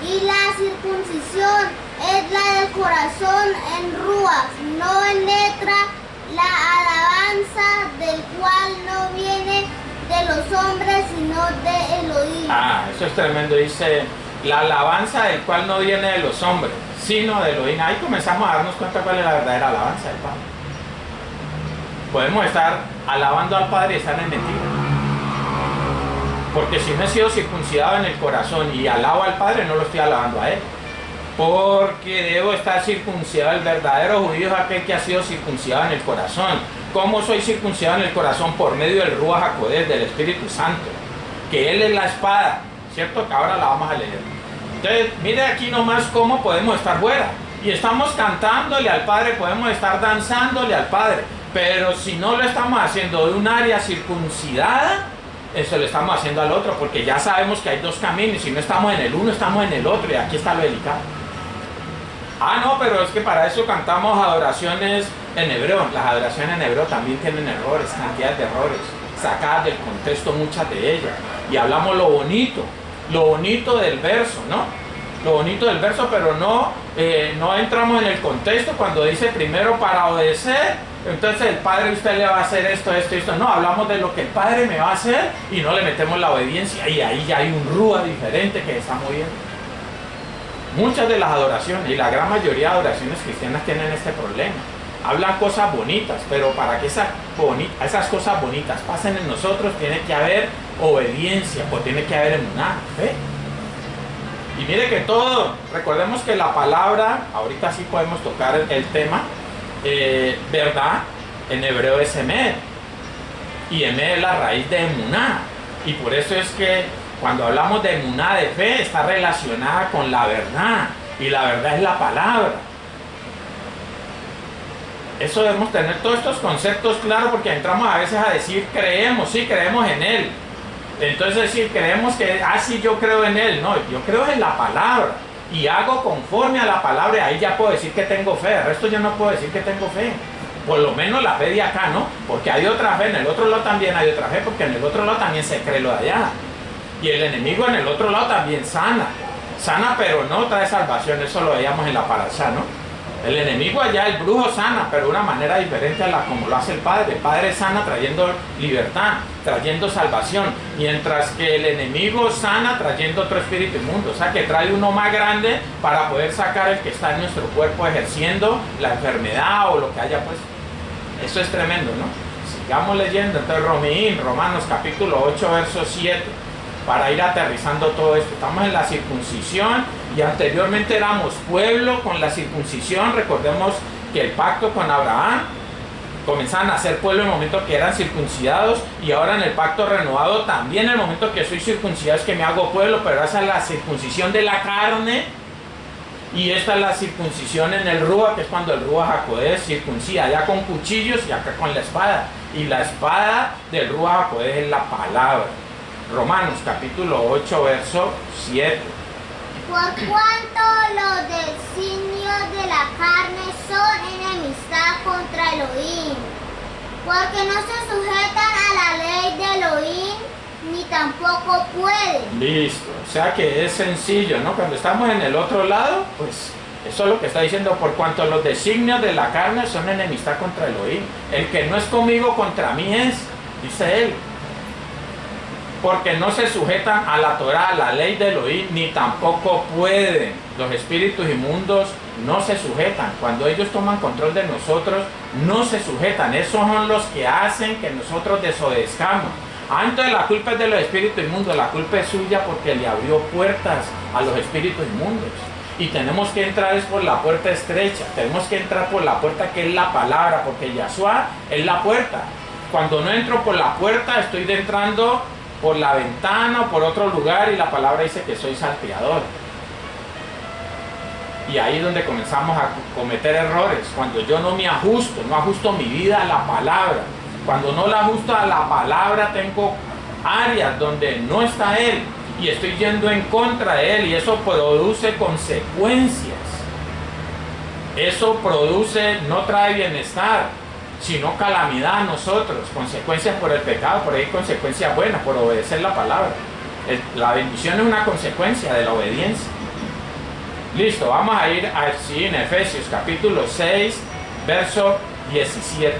y la circuncisión es la del corazón en Ruach, no en letra, la alabanza del cual no viene de los hombres sino de Elohim. Eso es tremendo, dice la alabanza del cual no viene de los hombres sino de Elohim. Ahí comenzamos a darnos cuenta cuál es la verdadera alabanza del Padre. Podemos estar alabando al Padre y estar en mentira, porque si no he sido circuncidado en el corazón y alabo al Padre, no lo estoy alabando a Él, porque debo estar circuncidado. El verdadero judío es aquel que ha sido circuncidado en el corazón. ¿Cómo soy circuncidado en el corazón? Por medio del Ruach HaKodesh, del Espíritu Santo, que Él es la espada, ¿cierto? Que ahora la vamos a leer. Entonces, mire aquí nomás cómo podemos estar fuera. Y estamos cantándole al Padre, podemos estar danzándole al Padre. Pero si no lo estamos haciendo de un área circuncidada, eso lo estamos haciendo al otro, porque ya sabemos que hay dos caminos. Si no estamos en el uno, estamos en el otro. Y aquí está lo delicado. Ah, no, pero es que para eso cantamos adoraciones en hebreo. Las adoraciones en hebreo también tienen errores, cantidades de errores, sacadas del contexto muchas de ellas. Y hablamos lo bonito del verso, ¿no? Lo bonito del verso, pero no entramos en el contexto cuando dice primero para obedecer. Entonces el Padre, usted le va a hacer esto, esto y esto. No, hablamos de lo que el Padre me va a hacer y no le metemos la obediencia. Y ahí ya hay un rúa diferente que está moviendo. Muchas de las adoraciones y la gran mayoría de adoraciones cristianas tienen este problema. Hablan cosas bonitas, pero para que esas cosas bonitas pasen en nosotros tiene que haber obediencia, o tiene que haber emuná, ¿eh? Y mire que todo, recordemos que la palabra, ahorita sí podemos tocar el tema, verdad, en hebreo es emed, y emed es la raíz de emuná, y por eso es que cuando hablamos de emuná, de fe, está relacionada con la verdad, y la verdad es la palabra. Eso debemos tener todos estos conceptos claros, porque entramos a veces a decir creemos, sí, creemos en Él. Entonces sí, creemos que, sí, yo creo en Él. No, yo creo en la palabra y hago conforme a la palabra, y ahí ya puedo decir que tengo fe. El resto yo no puedo decir que tengo fe. Por lo menos la fe de acá, ¿no? Porque hay otra fe, en el otro lado también hay otra fe, porque en el otro lado también se cree lo de allá. Y el enemigo en el otro lado también sana, pero no trae salvación. Eso lo veíamos en la parashá, ¿no? El enemigo allá, el brujo sana, pero de una manera diferente a la como lo hace el Padre. El Padre sana trayendo libertad, trayendo salvación, mientras que el enemigo sana trayendo otro espíritu inmundo. O sea, que trae uno más grande para poder sacar el que está en nuestro cuerpo ejerciendo la enfermedad o lo que haya, pues. Eso es tremendo, ¿no? Sigamos leyendo. Entonces, Romanos capítulo 8, verso 7. Para ir aterrizando todo esto. Estamos en la circuncisión y anteriormente éramos pueblo con la circuncisión. Recordemos que el pacto con Abraham comenzaban a ser pueblo en el momento que eran circuncidados, y ahora en el pacto renovado también en el momento que soy circuncidado es que me hago pueblo, pero esa es la circuncisión de la carne, y esta es la circuncisión en el Rúa, que es cuando el Rúa Jacodés circuncida, allá con cuchillos y acá con la espada, y la espada del Rúa Jacodés es la palabra. Romanos capítulo 8, verso 7. Por cuanto los designios de la carne son enemistad contra Elohim, porque no se sujetan a la ley de Elohim, ni tampoco pueden. Listo, o sea que es sencillo, ¿no? Cuando estamos en el otro lado, pues eso es lo que está diciendo, por cuanto los designios de la carne son enemistad contra Elohim. El que no es conmigo contra mí es, dice él. Porque no se sujetan a la Torá, a la ley de Elohim, ni tampoco pueden. Los espíritus inmundos no se sujetan. Cuando ellos toman control de nosotros, no se sujetan. Esos son los que hacen que nosotros desobedezcamos. Entonces la culpa es de los espíritus inmundos, la culpa es suya porque le abrió puertas a los espíritus inmundos. Y tenemos que entrar es por la puerta estrecha, tenemos que entrar por la puerta que es la palabra, porque Yahshua es la puerta. Cuando no entro por la puerta, estoy entrando por la ventana o por otro lugar, y la palabra dice que soy salteador. Y ahí es donde comenzamos a cometer errores, cuando yo no me ajusto, no ajusto mi vida a la palabra. Cuando no la ajusto a la palabra, tengo áreas donde no está Él y estoy yendo en contra de Él, y eso produce consecuencias. Eso produce, no trae bienestar, sino calamidad a nosotros, consecuencias por el pecado, por ahí consecuencias buenas, por obedecer la palabra. La bendición es una consecuencia de la obediencia. Listo, vamos a ir así en Efesios capítulo 6, verso 17.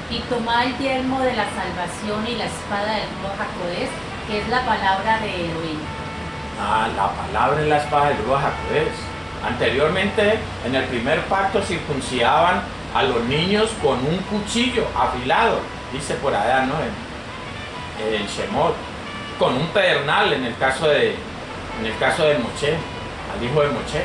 Y tomad el yelmo de la salvación y la espada del Ruach HaKodesh, que es la palabra de Elohim. La palabra es la espada del Ruach HaKodesh. Anteriormente, en el primer pacto, circuncidaban a los niños con un cuchillo afilado, dice por allá, ¿no? En el Shemot, con un pedernal en el caso de Moshe, al hijo de Moshe.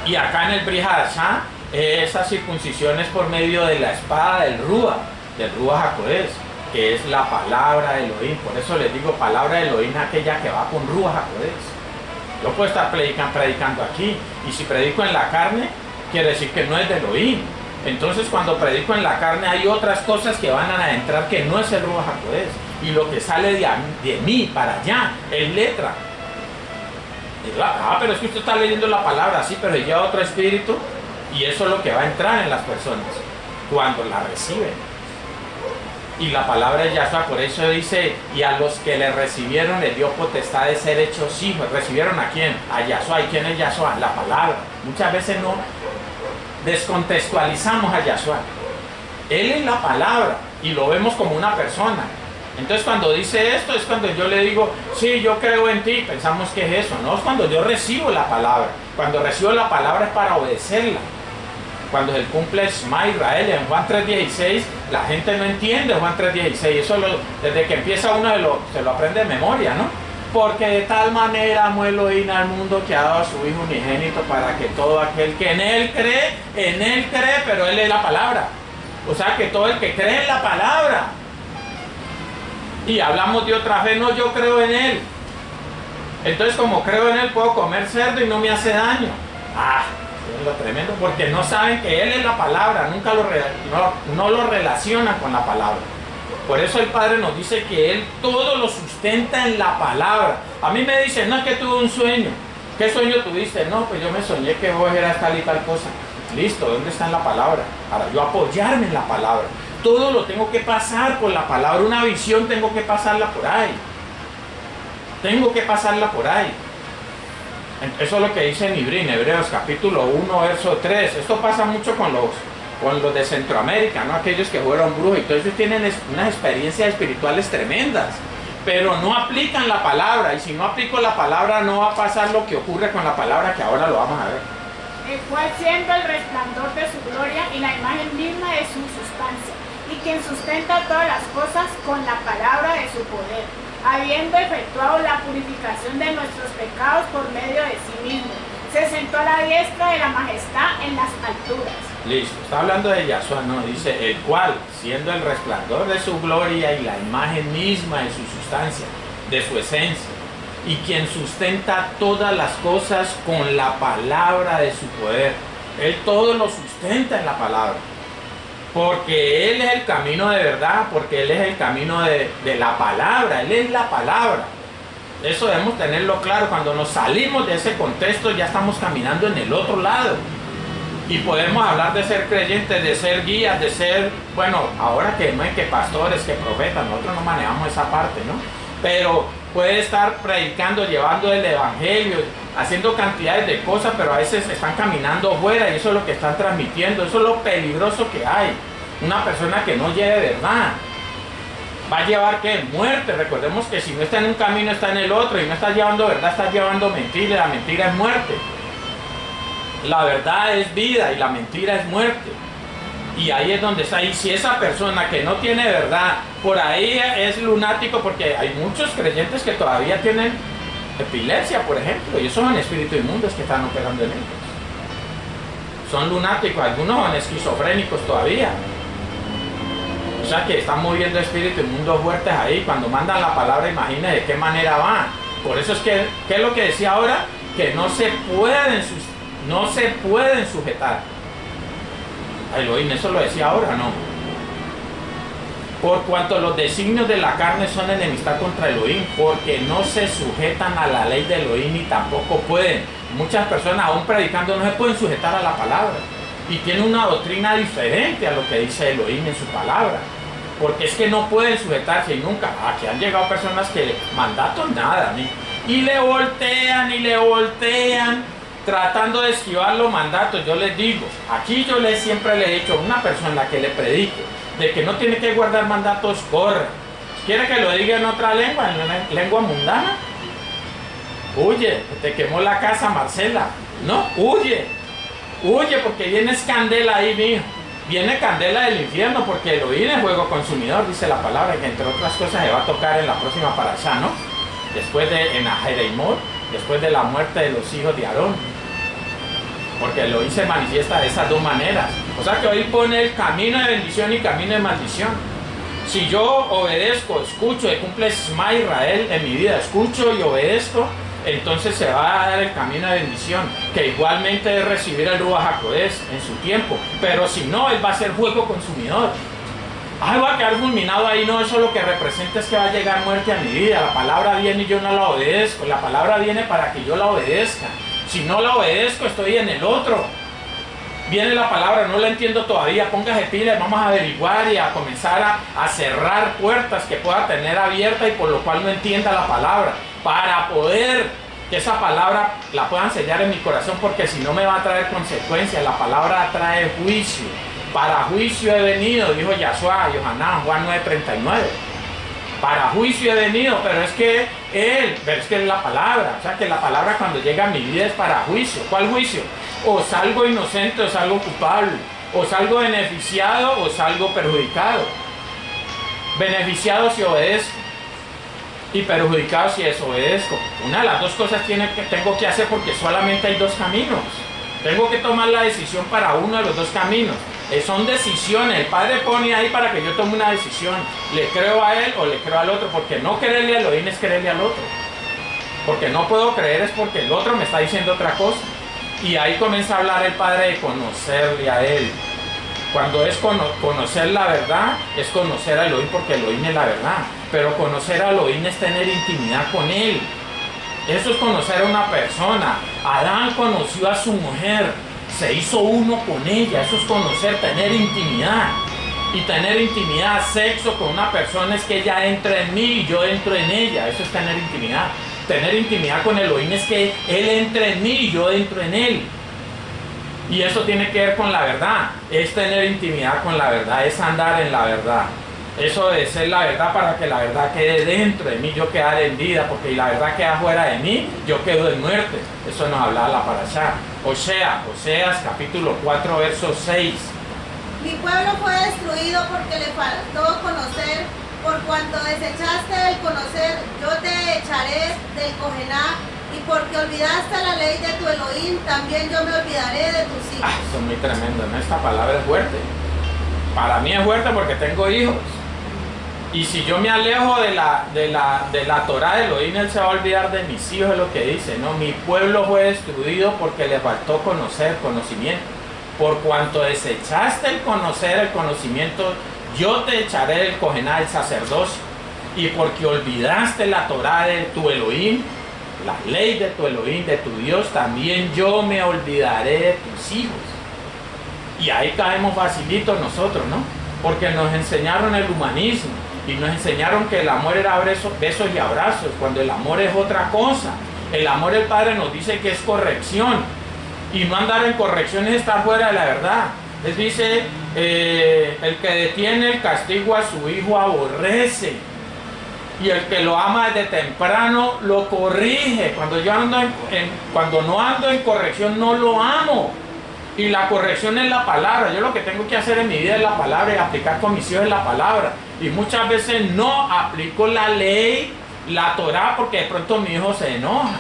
Y acá en el Brit Hadashah, esa circuncisión es por medio de la espada del Ruach HaKodesh, porque es la palabra de Elohim. Por eso les digo, palabra de Elohim es aquella que va con Ruach HaKodesh. Yo puedo estar predicando aquí, y si predico en la carne, quiere decir que no es de Elohim. Entonces cuando predico en la carne hay otras cosas que van a adentrar que no es el Ruach HaKodesh. Y lo que sale de mí para allá es letra. Pero es que usted está leyendo la palabra, sí, pero lleva otro espíritu, y eso es lo que va a entrar en las personas cuando la reciben. Y la palabra de Yahshua, por eso dice, y a los que le recibieron les dio potestad de ser hechos hijos. ¿Recibieron a quién? A Yahshua. ¿Y quién es Yahshua? La palabra. Muchas veces no descontextualizamos a Yahshua. Él es la palabra y lo vemos como una persona. Entonces cuando dice esto es cuando yo le digo, sí, yo creo en ti, pensamos que es eso. No, es cuando yo recibo la palabra. Cuando recibo la palabra es para obedecerla. Cuando se cumple Shema Israel en Juan 3.16, la gente no entiende Juan 3.16. Eso desde que empieza uno se lo aprende de memoria, ¿no? Porque de tal manera amó Elohim al mundo que ha dado a su Hijo unigénito para que todo aquel que en Él cree, pero Él es la palabra. O sea que todo el que cree en la palabra. Y hablamos de otra fe, no, yo creo en Él. Entonces como creo en Él puedo comer cerdo y no me hace daño. Es lo tremendo, porque no saben que Él es la palabra, nunca no lo relacionan con la palabra. Por eso el Padre nos dice que Él todo lo sustenta en la palabra. A mí me dicen, no, es que tuve un sueño. ¿Qué sueño tuviste? No, pues yo me soñé que vos eras tal y tal cosa. Listo, ¿dónde está en la palabra? Para yo apoyarme en la palabra. Todo lo tengo que pasar por la palabra. Una visión tengo que pasarla por ahí. Tengo que pasarla por ahí. Eso es lo que dice en Hebreos capítulo 1, verso 3. Esto pasa mucho con los de Centroamérica, ¿no? Aquellos que fueron brujos y todo eso tienen unas experiencias espirituales tremendas, pero no aplican la palabra. Y si no aplico la palabra no va a pasar lo que ocurre con la palabra, que ahora lo vamos a ver. El cual siendo el resplandor de su gloria y la imagen misma de su sustancia, y quien sustenta todas las cosas con la palabra de su poder, habiendo efectuado la purificación de nuestros pecados por medio de sí mismo, se sentó a la diestra de la majestad en las alturas. Listo, está hablando de Yahshua, no, dice, el cual, siendo el resplandor de su gloria y la imagen misma de su sustancia, de su esencia, y quien sustenta todas las cosas con la palabra de su poder. Él todo lo sustenta en la palabra. Porque Él es el camino de verdad, porque Él es el camino de la palabra, Él es la palabra. Eso debemos tenerlo claro. Cuando nos salimos de ese contexto ya estamos caminando en el otro lado. Y podemos hablar de ser creyentes, de ser guías, de ser, bueno, ahora que no hay que pastores, que profetas, nosotros no manejamos esa parte, ¿no? Pero puede estar predicando, llevando el evangelio, haciendo cantidades de cosas, pero a veces están caminando fuera y eso es lo que están transmitiendo. Eso es lo peligroso que hay. Una persona que no lleve verdad va a llevar ¿qué? Muerte. Recordemos que si no está en un camino está en el otro, y no está llevando verdad, está llevando mentira, y la mentira es muerte. La verdad es vida y la mentira es muerte. Y ahí es donde está. Y si esa persona que no tiene verdad, por ahí es lunático, porque hay muchos creyentes que todavía tienen epilepsia, por ejemplo, y esos son espíritus inmundos que están operando en ellos. Son lunáticos, algunos son esquizofrénicos todavía. O sea que están moviendo espíritus inmundos fuertes ahí. Cuando mandan la palabra, imagínense de qué manera van. Por eso es que, ¿qué es lo que decía ahora? Que no se pueden sujetar. Elohim, eso lo decía ahora, ¿no? Por cuanto los designios de la carne son enemistad contra Elohim, porque no se sujetan a la ley de Elohim y tampoco pueden. Muchas personas aún predicando no se pueden sujetar a la palabra y tienen una doctrina diferente a lo que dice Elohim en su palabra, porque es que no pueden sujetarse. Y nunca, aquí han llegado personas que mandatos nada, y le voltean tratando de esquivar los mandatos. Yo les digo, aquí yo siempre le he dicho a una persona a la que le predico de que no tiene que guardar mandatos, corre. ¿Quiere que lo diga en otra lengua, en lengua mundana? Huye, te quemó la casa, Marcela. No, huye, porque viene candela ahí, mijo. Viene candela del infierno, porque Elohim es fuego consumidor, dice la palabra, que entre otras cosas se va a tocar en la próxima parashá, ¿no? Después en Ajereimot, después de la muerte de los hijos de Aarón. Porque Elohim se manifiesta de esas dos maneras. O sea que hoy pone el camino de bendición y camino de maldición. Si yo obedezco, escucho y cumple Shema Israel en mi vida, escucho y obedezco, entonces se va a dar el camino de bendición, que igualmente es recibir el Ruach HaKodesh en su tiempo. Pero si no, él va a ser fuego consumidor. Ay, va a quedar fulminado ahí. No, eso lo que representa es que va a llegar muerte a mi vida. La palabra viene y yo no la obedezco. La palabra viene para que yo la obedezca. Si no la obedezco, estoy en el otro. Viene la palabra, no la entiendo todavía, póngase pilas, vamos a averiguar y a comenzar a cerrar puertas que pueda tener abierta y por lo cual no entienda la palabra, para poder que esa palabra la puedan sellar en mi corazón, porque si no me va a traer consecuencias. La palabra trae juicio. Para juicio he venido, dijo Yahshua a Yohanan, Juan 9:39. Para juicio he venido, pero es que es la palabra, o sea que la palabra cuando llega a mi vida es para juicio. ¿Cuál juicio? O salgo inocente o salgo culpable, o salgo beneficiado o salgo perjudicado. Beneficiado si obedezco y perjudicado si desobedezco. Una de las dos cosas tengo que hacer, porque solamente hay dos caminos. Tengo que tomar la decisión para uno de los dos caminos. Son decisiones. El Padre pone ahí para que yo tome una decisión. Le creo a Él o le creo al otro, porque no creerle a Elohim es creerle al otro. Porque no puedo creer es porque el otro me está diciendo otra cosa. Y ahí comienza a hablar el Padre de conocerle a Él. Cuando es conocer la verdad, es conocer a Elohim, porque Elohim es la verdad. Pero conocer a Elohim es tener intimidad con Él. Eso es conocer a una persona. Adán conoció a su mujer, se hizo uno con ella. Eso es conocer, tener intimidad. Y tener intimidad, sexo con una persona, es que ella entra en mí y yo entro en ella. Eso es tener intimidad. Tener intimidad con Elohim es que Él entra en mí y yo entro en Él. Y eso tiene que ver con la verdad. Es tener intimidad con la verdad, es andar en la verdad. Eso de ser la verdad para que la verdad quede dentro de mí, yo quedar en vida, porque si la verdad queda fuera de mí, yo quedo en muerte. Eso nos hablaba la parashá. Oseas capítulo 4, verso 6. Mi pueblo fue destruido porque le faltó conocer. Por cuanto desechaste el conocer, yo te echaré del Cohená, y porque olvidaste la ley de tu Elohim, también yo me olvidaré de tus hijos. Eso es muy tremendo, ¿no? Esta palabra es fuerte. Para mí es fuerte porque tengo hijos. Y si yo me alejo de la Torá de Elohim, Él se va a olvidar de mis hijos, es lo que dice, ¿no? Mi pueblo fue destruido porque le faltó conocimiento. Por cuanto desechaste el conocimiento, yo te echaré del Cohená, el sacerdocio. Y porque olvidaste la Torá de tu Elohim, la ley de tu Elohim, de tu Dios, también yo me olvidaré de tus hijos. Y ahí caemos facilito nosotros, ¿no? Porque nos enseñaron el humanismo y nos enseñaron que el amor era besos y abrazos, cuando el amor es otra cosa. El amor, el Padre nos dice que es corrección, y no andar en corrección es estar fuera de la verdad. Él dice, el que detiene el castigo a su hijo aborrece, y el que lo ama desde temprano lo corrige. Cuando no ando en corrección, no lo amo. Y la corrección es la palabra. Yo lo que tengo que hacer en mi vida es la palabra, y aplicar con mis hijos es la palabra. Y muchas veces no aplico la ley, la Torá, porque de pronto mi hijo se enoja.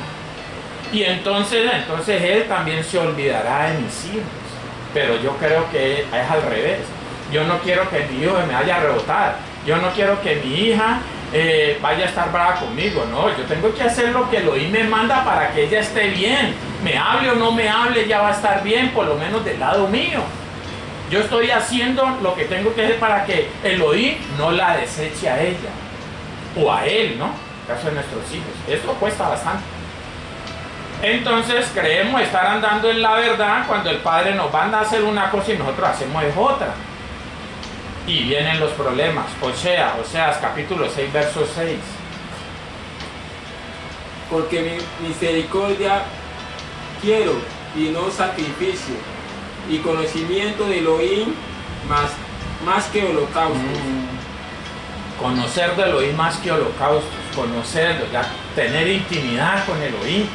Y entonces él también se olvidará de mis hijos. Pero yo creo que es al revés. Yo no quiero que mi hijo me vaya a rebotar. Yo no quiero que mi hija vaya a estar brava conmigo. No, yo tengo que hacer lo que Elohim me manda para que ella esté bien. Me hable o no me hable, ella va a estar bien, por lo menos del lado mío. Yo estoy haciendo lo que tengo que hacer para que Elohim no la deseche a ella. O a él, ¿no? En el caso de nuestros hijos. Esto cuesta bastante. Entonces creemos estar andando en la verdad cuando el Padre nos manda a hacer una cosa y nosotros hacemos es otra. Y vienen los problemas. Oseas capítulo 6, verso 6. Porque mi misericordia quiero y no sacrificio, y conocimiento de Elohim más que holocaustos. Conocer de Elohim más que holocaustos, conocerlo, ya tener intimidad con Elohim.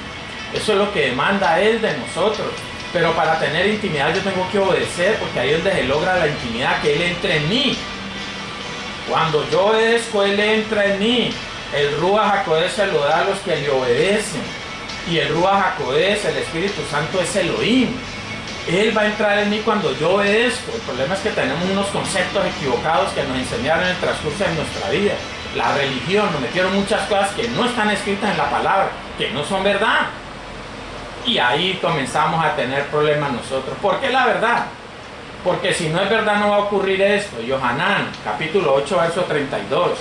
Eso es lo que demanda Él de nosotros. Pero para tener intimidad yo tengo que obedecer, porque ahí es donde se logra la intimidad, que Él entre en mí. Cuando yo obedezco, Él entra en mí. El Ruach HaKodesh se lo da a los que le obedecen. Y el Ruach HaKodesh, el Espíritu Santo, es Elohim. Él va a entrar en mí cuando yo obedezco. El problema es que tenemos unos conceptos equivocados que nos enseñaron en el transcurso de nuestra vida. La religión, nos metieron muchas cosas que no están escritas en la palabra, que no son verdad. Y ahí comenzamos a tener problemas nosotros. ¿Por qué la verdad? Porque si no es verdad no va a ocurrir esto. Yohanan, capítulo 8, verso 32.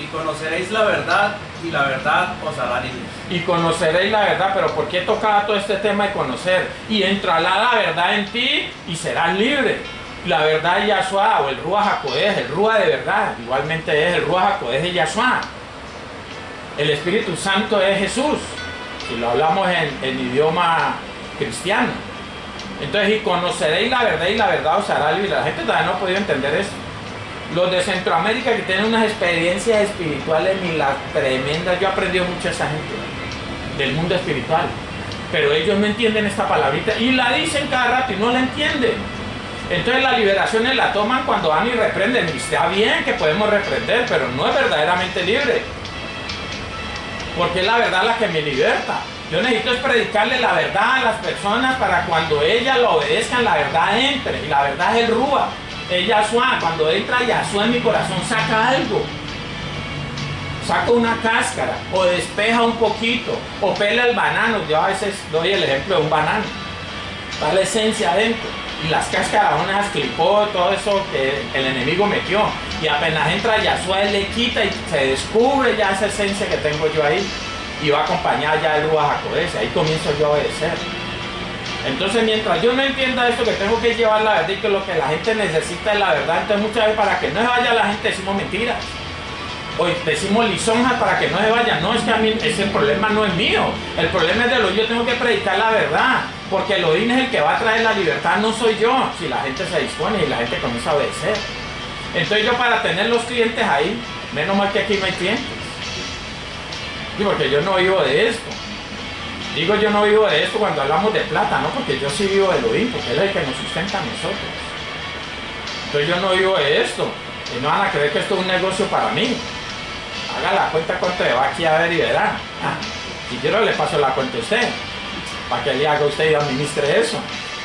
Y conoceréis la verdad, y la verdad os hará libres. Y conoceréis la verdad, pero ¿por qué tocaba todo este tema de conocer? Y entrará la verdad en ti y serás libre. La verdad es Yahshua, o el Ruach HaKodesh, el Ruach de verdad, igualmente es el Ruach HaKodesh de Yahshua. El Espíritu Santo es Jesús, si lo hablamos en idioma cristiano. Entonces, y conoceréis la verdad y la verdad os hará libre. La gente todavía no ha podido entender eso. Los de Centroamérica que tienen unas experiencias espirituales tremendas, yo he aprendido mucho de esa gente del mundo espiritual, pero ellos no entienden esta palabrita y la dicen cada rato y no la entienden. Entonces las liberaciones la toman cuando van y reprenden, y está bien que podemos reprender, pero no es verdaderamente libre, porque es la verdad la que me liberta. Yo necesito es predicarle la verdad a las personas para cuando ellas lo obedezcan, la verdad entre, y la verdad es el Ruach. Es Yahshua. Cuando entra Yahshua en mi corazón, saca algo, saca una cáscara, o despeja un poquito, o pela el banano. Yo a veces doy el ejemplo de un banano, está la esencia adentro, y las cáscaras unas clipó, todo eso que el enemigo metió, y apenas entra Yahshua, él le quita y se descubre ya esa esencia que tengo yo ahí, y va a acompañar ya el Ruach HaKodesh. Ahí comienzo yo a obedecer. Entonces, mientras yo no entienda esto, que tengo que llevar la verdad y que lo que la gente necesita es la verdad, entonces muchas veces para que no se vaya la gente decimos mentiras, o decimos lisonjas para que no se vaya. No, es que a mí ese problema no es mío, el problema es de lo yo tengo que predicar la verdad, porque Elohim es el que va a traer la libertad, no soy yo, si la gente se dispone y la gente comienza a obedecer. Entonces yo, para tener los clientes ahí, menos mal que aquí no hay clientes, y porque yo no vivo de esto. Digo, yo no vivo de esto cuando hablamos de plata, no, porque yo sí vivo de Elohim, porque Él es el que nos sustenta a nosotros. Entonces yo no vivo de esto, y no van a creer que esto es un negocio para mí. Haga la cuenta cuánto le va aquí a ver y verá. Si quiero le paso la cuenta a usted, para que le haga usted y administre eso.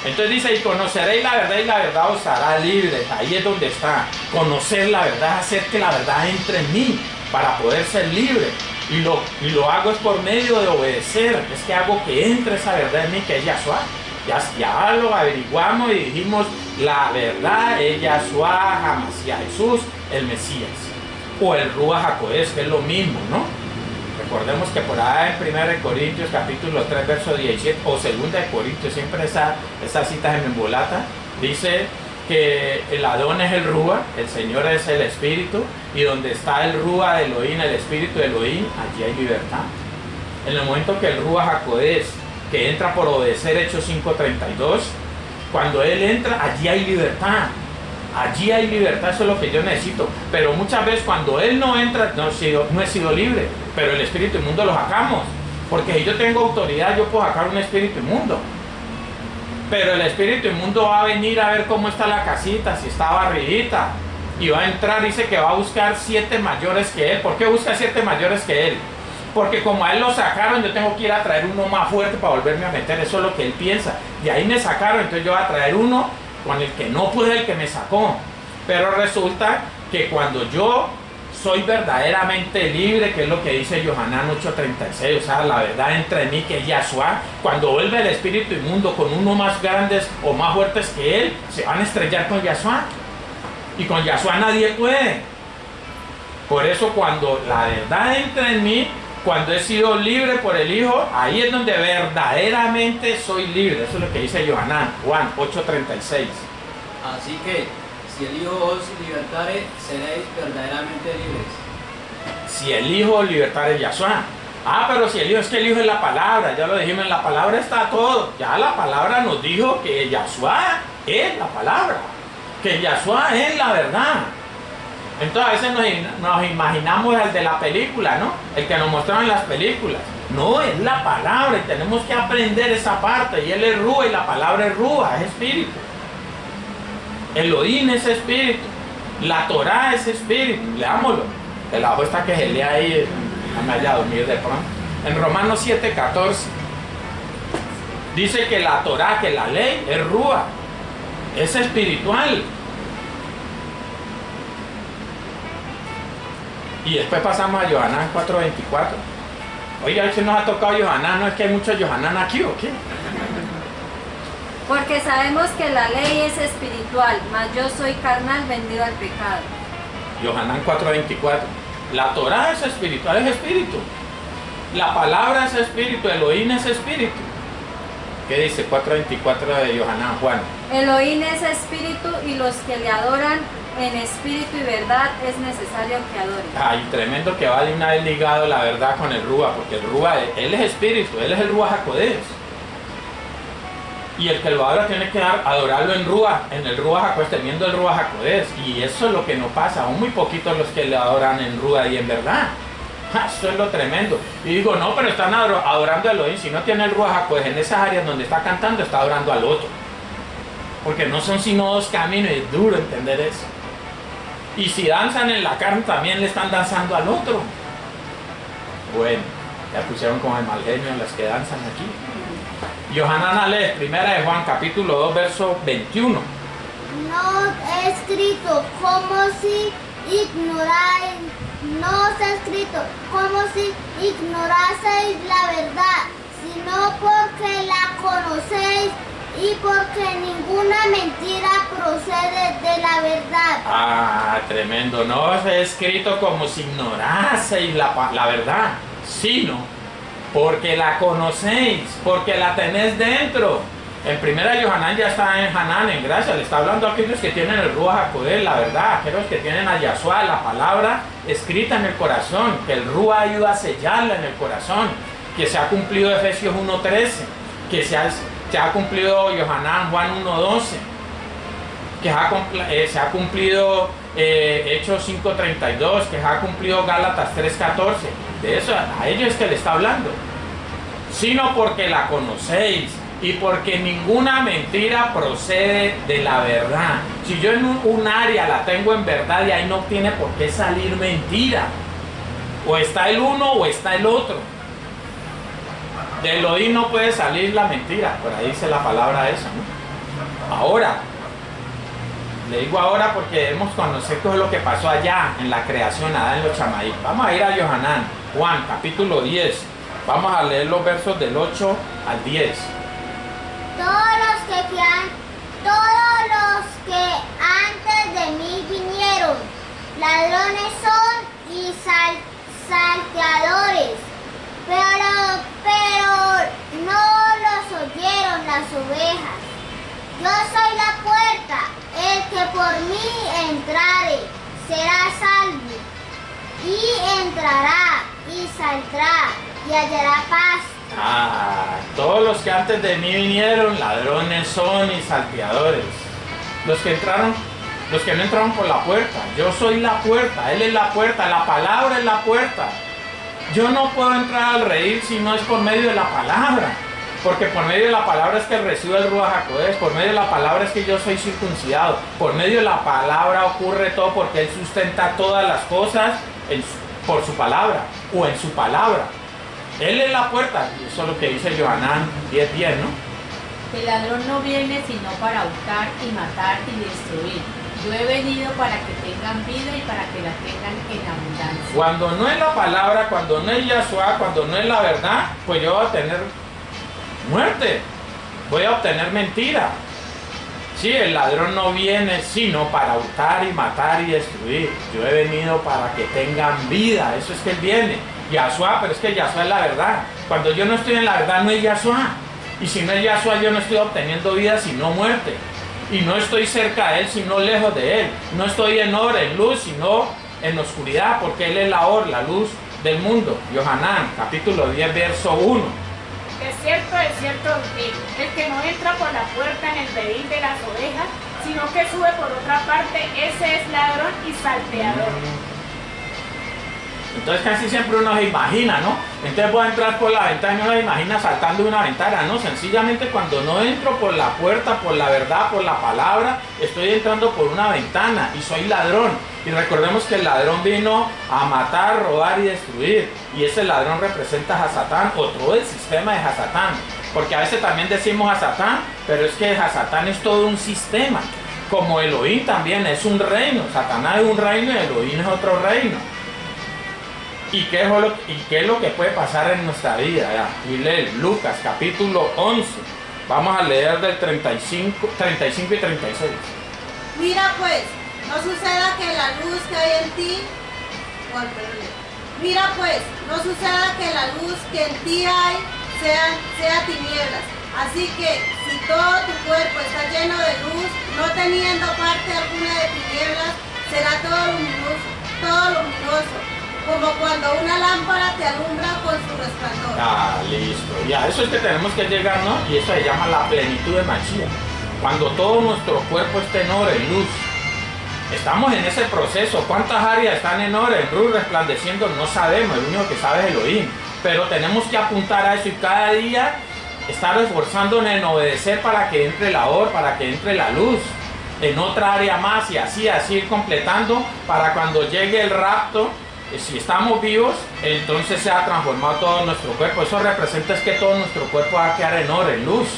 Entonces dice, y conoceréis la verdad y la verdad os hará libres. Ahí es donde está. Conocer la verdad, hacer que la verdad entre en mí, para poder ser libre. Y lo hago es por medio de obedecer. Es que hago que entre esa verdad en mí, que es Yahshua. Ya lo averiguamos y dijimos, la verdad es Yahshua HaMashiach, Jesús, el Mesías, o el Ruach HaKodesh, que es lo mismo, ¿no? Recordemos que por ahí en 1 Corintios capítulo 3 verso 17, o 2 Corintios, siempre esa cita se me embolata, dice que el Adón es el Ruach, el Señor es el Espíritu, y donde está el Ruach de Elohim, el Espíritu de Elohim, allí hay libertad. En el momento que el Ruach HaKodesh, que entra por obedecer, Hechos 5:32, cuando Él entra, allí hay libertad. Allí hay libertad, eso es lo que yo necesito. Pero muchas veces cuando Él no entra, no he sido libre. Pero el espíritu inmundo lo sacamos. Porque si yo tengo autoridad, yo puedo sacar un espíritu inmundo. Pero el espíritu inmundo va a venir a ver cómo está la casita, si está barridita. Y va a entrar, dice que va a buscar 7 mayores que Él. ¿Por qué busca 7 mayores que Él? Porque como a Él lo sacaron, yo tengo que ir a traer uno más fuerte para volverme a meter. Eso es lo que Él piensa. De ahí me sacaron, entonces yo voy a traer uno con el que no pude, el que me sacó. Pero resulta que cuando yo soy verdaderamente libre, que es lo que dice Yohanan 8:36, o sea, la verdad entra en mí, que es Yahshua, cuando vuelve el espíritu inmundo con uno más grandes o más fuertes que Él, se van a estrellar con Yahshua. Y con Yahshua nadie puede. Por eso cuando la verdad entra en mí, cuando he sido libre por el Hijo, ahí es donde verdaderamente soy libre. Eso es lo que dice Yohanan, Juan 8:36. Así que, si el Hijo os libertare, seréis verdaderamente libres. Si el Hijo libertare, Yahshua. Pero si el Hijo, es que el Hijo es la palabra, ya lo dijimos, en la palabra está todo. Ya la palabra nos dijo que Yahshua es la palabra, que Yahshua es la verdad. Entonces a veces nos imaginamos el de la película, ¿no? El que nos mostraron en las películas. No, es la palabra y tenemos que aprender esa parte. Y Él es Ruach y la palabra es Ruach, es espíritu. Elohim es espíritu. La Torah es espíritu. Leámoslo. El ajo está que se lee ahí, no me vaya a dormir de pronto. En Romanos 7:14. Dice que la Torá, que la ley, es rúa, es espiritual. Y después pasamos a Yohanan 4:24. Oye, a ver si nos ha tocado Yohanan, ¿no es que hay muchos Yohanan aquí o qué? Porque sabemos que la ley es espiritual, mas yo soy carnal, vendido al pecado. Yohanan 4:24. La Torá es espiritual, es espíritu. La palabra es espíritu, Elohim es espíritu. ¿Qué dice 4:24 de Yohanan, Juan? Elohim es espíritu y los que le adoran en espíritu y verdad es necesario que adoren. Ay, tremendo que va de una vez ligado la verdad con el Rúa, porque el Rúa, él es espíritu, él es el Rúa HaKodesh. Y el que lo adora tiene que adorarlo en Rúa, en el Rúa HaKodesh, teniendo el Rúa HaKodesh. Y eso es lo que no pasa, aún muy poquitos los que le adoran en Rúa y en verdad. Eso es lo tremendo. Y digo, no, pero están adorando a Elohim. Si no tiene el Rúa HaKodesh en esas áreas donde está cantando, está adorando al otro. Porque no son sino dos caminos, y es duro entender eso. Y si danzan en la carne, también le están danzando al otro. Bueno, ya pusieron como el mal genio las que danzan aquí. Yohanan lee, primera de Juan, capítulo 2, verso 21. No he escrito como si ignoráis, no os he escrito como si ignoraseis la verdad, sino porque la conocéis y porque ninguna mentira procede de la verdad. Ah, tremendo. No os he escrito como si ignoraseis la verdad, sino porque la conocéis, porque la tenéis dentro. En primera de Yohanan ya está en Hanan, en gracia, le está hablando a aquellos que tienen el Ruach HaKodesh, la verdad, aquellos que tienen a Yahshua, la palabra escrita en el corazón, que el Ruach ayuda a sellarla en el corazón, que se ha cumplido Efesios 1:13, que se ha cumplido Yohanan Juan 1:12, que se ha cumplido Hechos 5:32, que se ha cumplido Gálatas 3:14. De eso a ellos es que le está hablando. Sino porque la conocéis y porque ninguna mentira procede de la verdad. Si yo en un área la tengo en verdad, y ahí no tiene por qué salir mentira. O está el uno o está el otro. De Elohim no puede salir la mentira. Por ahí dice la palabra esa, ¿no? Ahora, le digo ahora porque hemos conocido lo que pasó allá en la creación, Adán y los chamaí. Vamos a ir a Yohanan, Juan, capítulo 10. Vamos a leer los versos del 8 al 10. Todos los que antes de mí vinieron, ladrones son y salteadores, pero no los oyeron las ovejas. Yo soy la puerta, el que por mí entrare será salvo, y entrará y saldrá y hallará paz. Todos los que antes de mí vinieron, ladrones son y salteadores. Los que no entraron por la puerta. Yo soy la puerta, Él es la puerta, la palabra es la puerta. Yo no puedo entrar al redil si no es por medio de la palabra. Porque por medio de la palabra es que recibo el Ruach HaKodesh, por medio de la palabra es que yo soy circuncidado, por medio de la palabra ocurre todo, porque Él sustenta todas las cosas por su palabra o en su palabra. Él es la puerta, y eso es lo que dice Yohanan 10:10, ¿no? El ladrón no viene sino para hurtar y matar y destruir. Yo he venido para que tengan vida y para que la tengan en abundancia. Cuando no es la palabra, cuando no es Yahshua, cuando no es la verdad, pues yo voy a tener muerte, voy a obtener mentira. Sí, el ladrón no viene sino para hurtar y matar y destruir. Yo he venido para que tengan vida, eso es que Él viene. Yahshua, pero es que Yahshua es la verdad. Cuando yo no estoy en la verdad, no es Yahshua. Y si no es Yahshua, yo no estoy obteniendo vida, sino muerte. Y no estoy cerca de Él, sino lejos de Él. No estoy en hora, en luz, sino en oscuridad, porque Él es la hora, la luz del mundo. Yohanan, capítulo 10, verso 1. De cierto os digo, el que no entra por la puerta en el redil de las ovejas, sino que sube por otra parte, ese es ladrón y salteador. Entonces casi siempre uno se imagina, ¿no? Entonces voy a entrar por la ventana y uno se imagina saltando de una ventana, ¿no? Sencillamente cuando no entro por la puerta, por la verdad, por la palabra, estoy entrando por una ventana y soy ladrón. Y recordemos que el ladrón vino a matar, robar y destruir. Y ese ladrón representa a Hasatán, otro del sistema de Hasatán. porque a veces también decimos a Satán, pero es que a Satán es todo un sistema, como Elohim también es un reino. Satanás es un reino y Elohim es otro reino. ¿Y qué es lo que puede pasar en nuestra vida? Ya, y lee Lucas capítulo 11, vamos a leer del 35 y 36. Mira pues, no suceda que la luz que hay en ti, mira pues, no suceda que la luz que en ti hay sea tinieblas. Así que si todo tu cuerpo está lleno de luz, no teniendo parte alguna de tinieblas, será todo luminoso, como cuando una lámpara te alumbra con su resplandor. Ah, listo. Ya, eso es que tenemos que llegar, ¿no? Y eso se llama la plenitud de Mashiach. Cuando todo nuestro cuerpo esté en oro, en luz. Estamos en ese proceso. ¿Cuántas áreas están en oro, en luz, resplandeciendo? No sabemos. El único que sabe es Elohim. Pero tenemos que apuntar a eso y cada día estar esforzándonos en obedecer para que entre la or, para que entre la luz en otra área más y así ir completando para cuando llegue el rapto, si estamos vivos, entonces se ha transformado todo nuestro cuerpo. Eso representa es que todo nuestro cuerpo va a quedar en oro, en luz.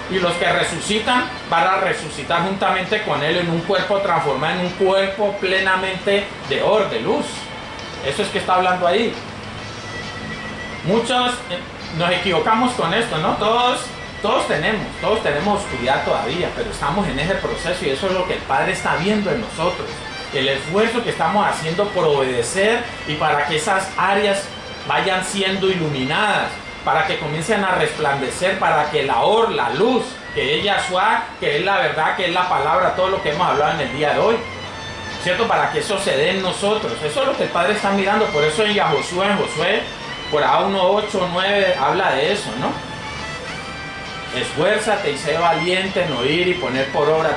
Y los que resucitan van a resucitar juntamente con él en un cuerpo transformado, en un cuerpo plenamente de oro, de luz. Eso es que está hablando ahí. Muchos nos equivocamos con esto, ¿no? Todos tenemos oscuridad todavía, pero estamos en ese proceso y eso es lo que el Padre está viendo en nosotros. El esfuerzo que estamos haciendo por obedecer y para que esas áreas vayan siendo iluminadas, para que comiencen a resplandecer, para que la luz, que es Yahshua, que es la verdad, que es la palabra, todo lo que hemos hablado en el día de hoy, ¿cierto? Para que eso se dé en nosotros. Eso es lo que el Padre está mirando, por eso en Josué, por A1, 8, 9, habla de eso, ¿no? Esfuérzate y sé valiente en oír y poner por obra,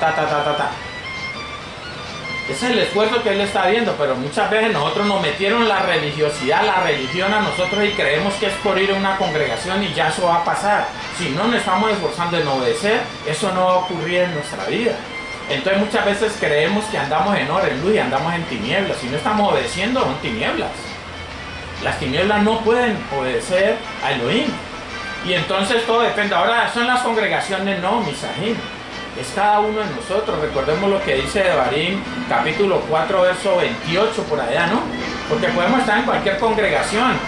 Ese es el esfuerzo que él está viendo, pero muchas veces nosotros nos metieron la religiosidad, la religión a nosotros y creemos que es por ir a una congregación y ya eso va a pasar. Si no nos estamos esforzando en obedecer, eso no va a ocurrir en nuestra vida. Entonces muchas veces creemos que andamos en oro, en luz y andamos en tinieblas. Si no estamos obedeciendo, son tinieblas. Las tinieblas no pueden obedecer a Elohim. Y entonces todo depende. Ahora son las congregaciones, no, Misahim. Es cada uno de nosotros. Recordemos lo que dice Devarim, capítulo 4, verso 28, por allá, ¿no? Porque podemos estar en cualquier congregación,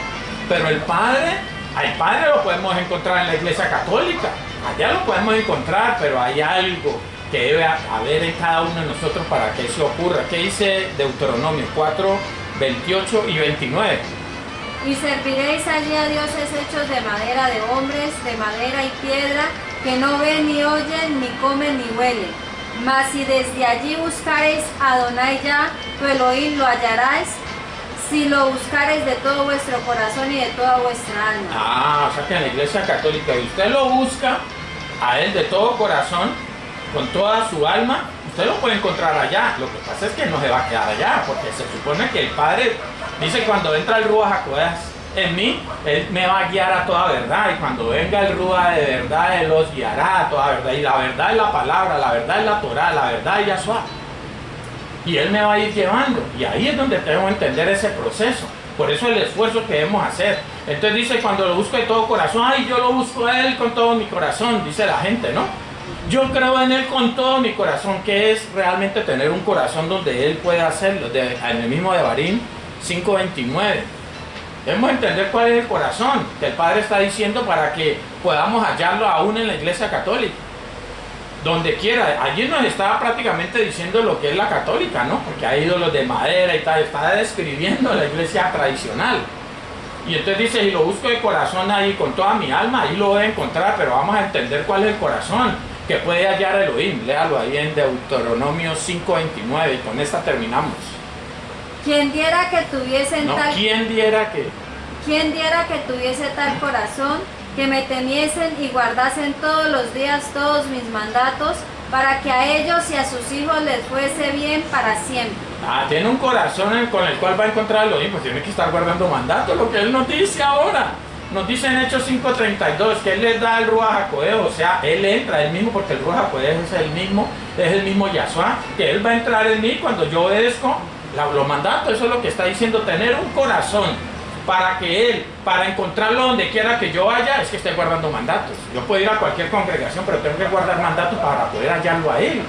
pero al Padre lo podemos encontrar en la Iglesia Católica. Allá lo podemos encontrar, pero hay algo que debe haber en cada uno de nosotros para que eso ocurra. ¿Qué dice Deuteronomio 4, 28 y 29? Y serviréis allí a dioses hechos de madera de hombres, de madera y piedra, que no ven ni oyen, ni comen ni huelen. Mas si desde allí buscareis a Adonai Yah, tu Elohim, lo hallaréis, si lo buscareis de todo vuestro corazón y de toda vuestra alma. Ah, o sea que en la Iglesia Católica, y usted lo busca a él de todo corazón, con toda su alma, usted lo puede encontrar allá. Lo que pasa es que no se va a quedar allá, porque se supone que el Padre dice: cuando entra el Ruach HaKodesh en mí, él me va a guiar a toda verdad, y cuando venga el Ruach de verdad, él los guiará a toda verdad, y la verdad es la palabra, la verdad es la Torah, la verdad es Yahshua, y él me va a ir llevando, y ahí es donde tenemos que entender ese proceso. Por eso el esfuerzo que debemos hacer. Entonces dice: cuando lo busco de todo corazón, ay, yo lo busco a él con todo mi corazón, dice la gente, ¿no? Yo creo en él con todo mi corazón. ¿Qué es realmente tener un corazón donde él pueda hacerlo? En el mismo Devarim 5:29. Debemos entender cuál es el corazón que el Padre está diciendo para que podamos hallarlo aún en la Iglesia Católica. Donde quiera. Allí nos está prácticamente diciendo lo que es la católica, ¿no? Porque hay ídolos de madera y tal. Está describiendo la iglesia tradicional. Y entonces dice: si lo busco de corazón ahí, con toda mi alma, ahí lo voy a encontrar. Pero vamos a entender cuál es el corazón que puede hallar Elohim. Léalo ahí en Deuteronomio 5:29. Y con esta terminamos. Quien diera que tuviesen ¿quién diera que? ¿Quién diera que tuviese tal corazón, que me temiesen y guardasen todos los días todos mis mandatos, para que a ellos y a sus hijos les fuese bien para siempre? Tiene un corazón con el cual va a encontrar Elohim, pues tiene que estar guardando mandatos, lo que él nos dice ahora. Nos dice en Hechos 5:32 que él les da el Ruach HaKodesh, o sea, él entra él mismo, porque el Ruach HaKodesh es el mismo Yahshua, que él va a entrar en mí cuando yo obedezco los mandatos. Eso es lo que está diciendo, tener un corazón para encontrarlo donde quiera que yo vaya, es que estoy guardando mandatos. Yo puedo ir a cualquier congregación, pero tengo que guardar mandatos para poder hallarlo a Él.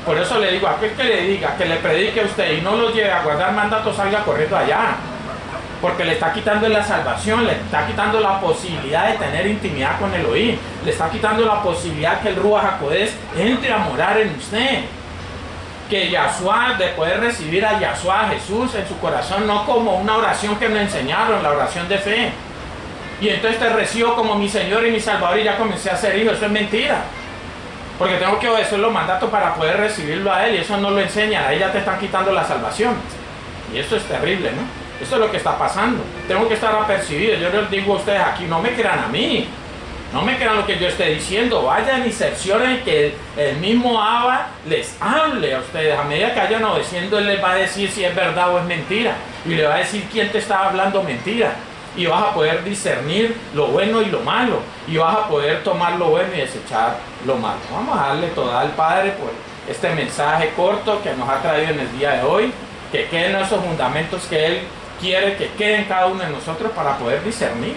Por eso le digo, a aquel que le diga, que le predique a usted y no lo lleve a guardar mandatos, salga corriendo allá. Porque le está quitando la salvación, le está quitando la posibilidad de tener intimidad con Elohim, le está quitando la posibilidad que el Ruach HaKodesh entre a morar en usted. Que Yahshua, de poder recibir a Yahshua, Jesús, en su corazón, no como una oración que me enseñaron, la oración de fe. Y entonces te recibo como mi Señor y mi Salvador y ya comencé a ser hijo. Eso es mentira. Porque tengo que obedecer los mandatos para poder recibirlo a Él y eso no lo enseñan. Ahí ya te están quitando la salvación. Y eso es terrible, ¿no? Eso es lo que está pasando. Tengo que estar apercibido. Yo les digo a ustedes aquí, no me crean a mí. No me crean lo que yo esté diciendo. Vayan y cercioren que el mismo Abba les hable a ustedes. A medida que vayan obedeciendo, Él les va a decir si es verdad o es mentira. Y le va a decir quién te está hablando mentira. Y vas a poder discernir lo bueno y lo malo. Y vas a poder tomar lo bueno y desechar lo malo. Vamos a darle toda al Padre por este mensaje corto que nos ha traído en el día de hoy. Que queden esos fundamentos que Él quiere que queden cada uno de nosotros para poder discernir.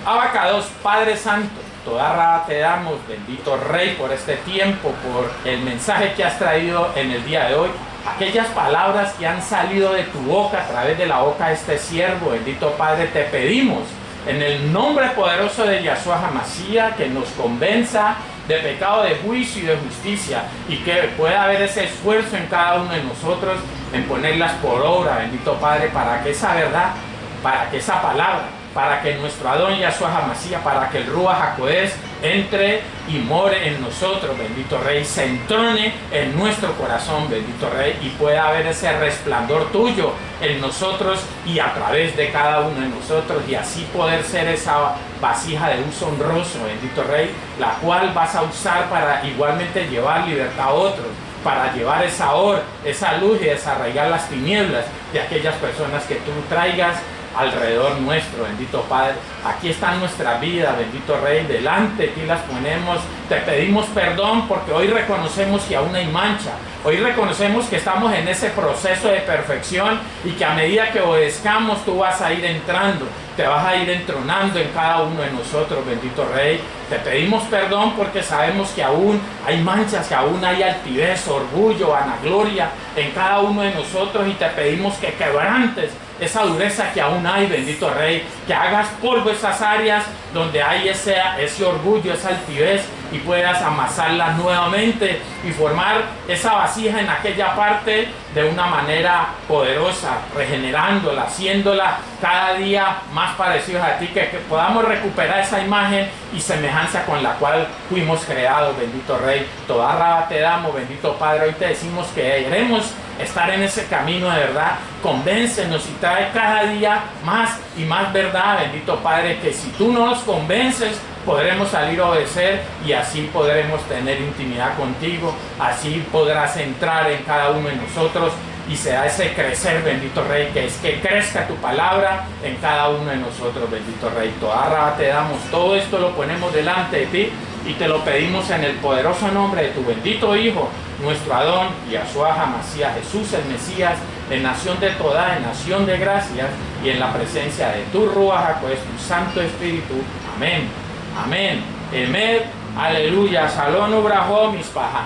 Abacados, Padre Santo, toda raba te damos, bendito Rey, por este tiempo, por el mensaje que has traído en el día de hoy, aquellas palabras que han salido de tu boca, a través de la boca de este siervo, bendito Padre, te pedimos, en el nombre poderoso de Yahshua HaMashiach, que nos convenza de pecado, de juicio y de justicia, y que pueda haber ese esfuerzo en cada uno de nosotros, en ponerlas por obra, bendito Padre, para que esa verdad, para que esa palabra, para que nuestro Adón Yahshua HaMashiach, para que el Ruach HaKodesh entre y more en nosotros, bendito Rey, se entrone en nuestro corazón, bendito Rey, y pueda haber ese resplandor tuyo en nosotros y a través de cada uno de nosotros, y así poder ser esa vasija de uso honroso, bendito Rey, la cual vas a usar para igualmente llevar libertad a otros, para llevar esa esa luz y desarraigar las tinieblas de aquellas personas que tú traigas alrededor nuestro, bendito Padre. Aquí están nuestras vidas, bendito Rey, delante de ti las ponemos, te pedimos perdón porque hoy reconocemos que aún hay mancha, hoy reconocemos que estamos en ese proceso de perfección y que a medida que obedezcamos tú vas a ir entrando, te vas a ir entronando en cada uno de nosotros, bendito Rey. Te pedimos perdón porque sabemos que aún hay manchas, que aún hay altivez, orgullo, vanagloria en cada uno de nosotros, y te pedimos que quebrantes esa dureza que aún hay, bendito Rey, que hagas polvo esas áreas donde hay ese orgullo, esa altivez, y puedas amasarla nuevamente y formar esa vasija en aquella parte de una manera poderosa, regenerándola, haciéndola cada día más parecidos a ti, que podamos recuperar esa imagen y semejanza con la cual fuimos creados, bendito Rey. Toda raba te damos, bendito Padre. Hoy te decimos que queremos estar en ese camino de verdad. Convéncenos y trae cada día más y más verdad, bendito Padre, que si tú nos convences, podremos salir a obedecer y así podremos tener intimidad contigo, así podrás entrar en cada uno de nosotros y se da ese crecer, bendito Rey, que es que crezca tu palabra en cada uno de nosotros, bendito Rey. Toda raba te damos, todo esto lo ponemos delante de ti y te lo pedimos en el poderoso nombre de tu bendito Hijo, nuestro Adón, Yahshua HaMashiach, Jesús el Mesías, en nación de toda, en nación de gracias y en la presencia de tu Ruach HaKodesh, tu Santo Espíritu. Amén. Amén. Emet. Aleluya. Shalom ubrahó mispaha.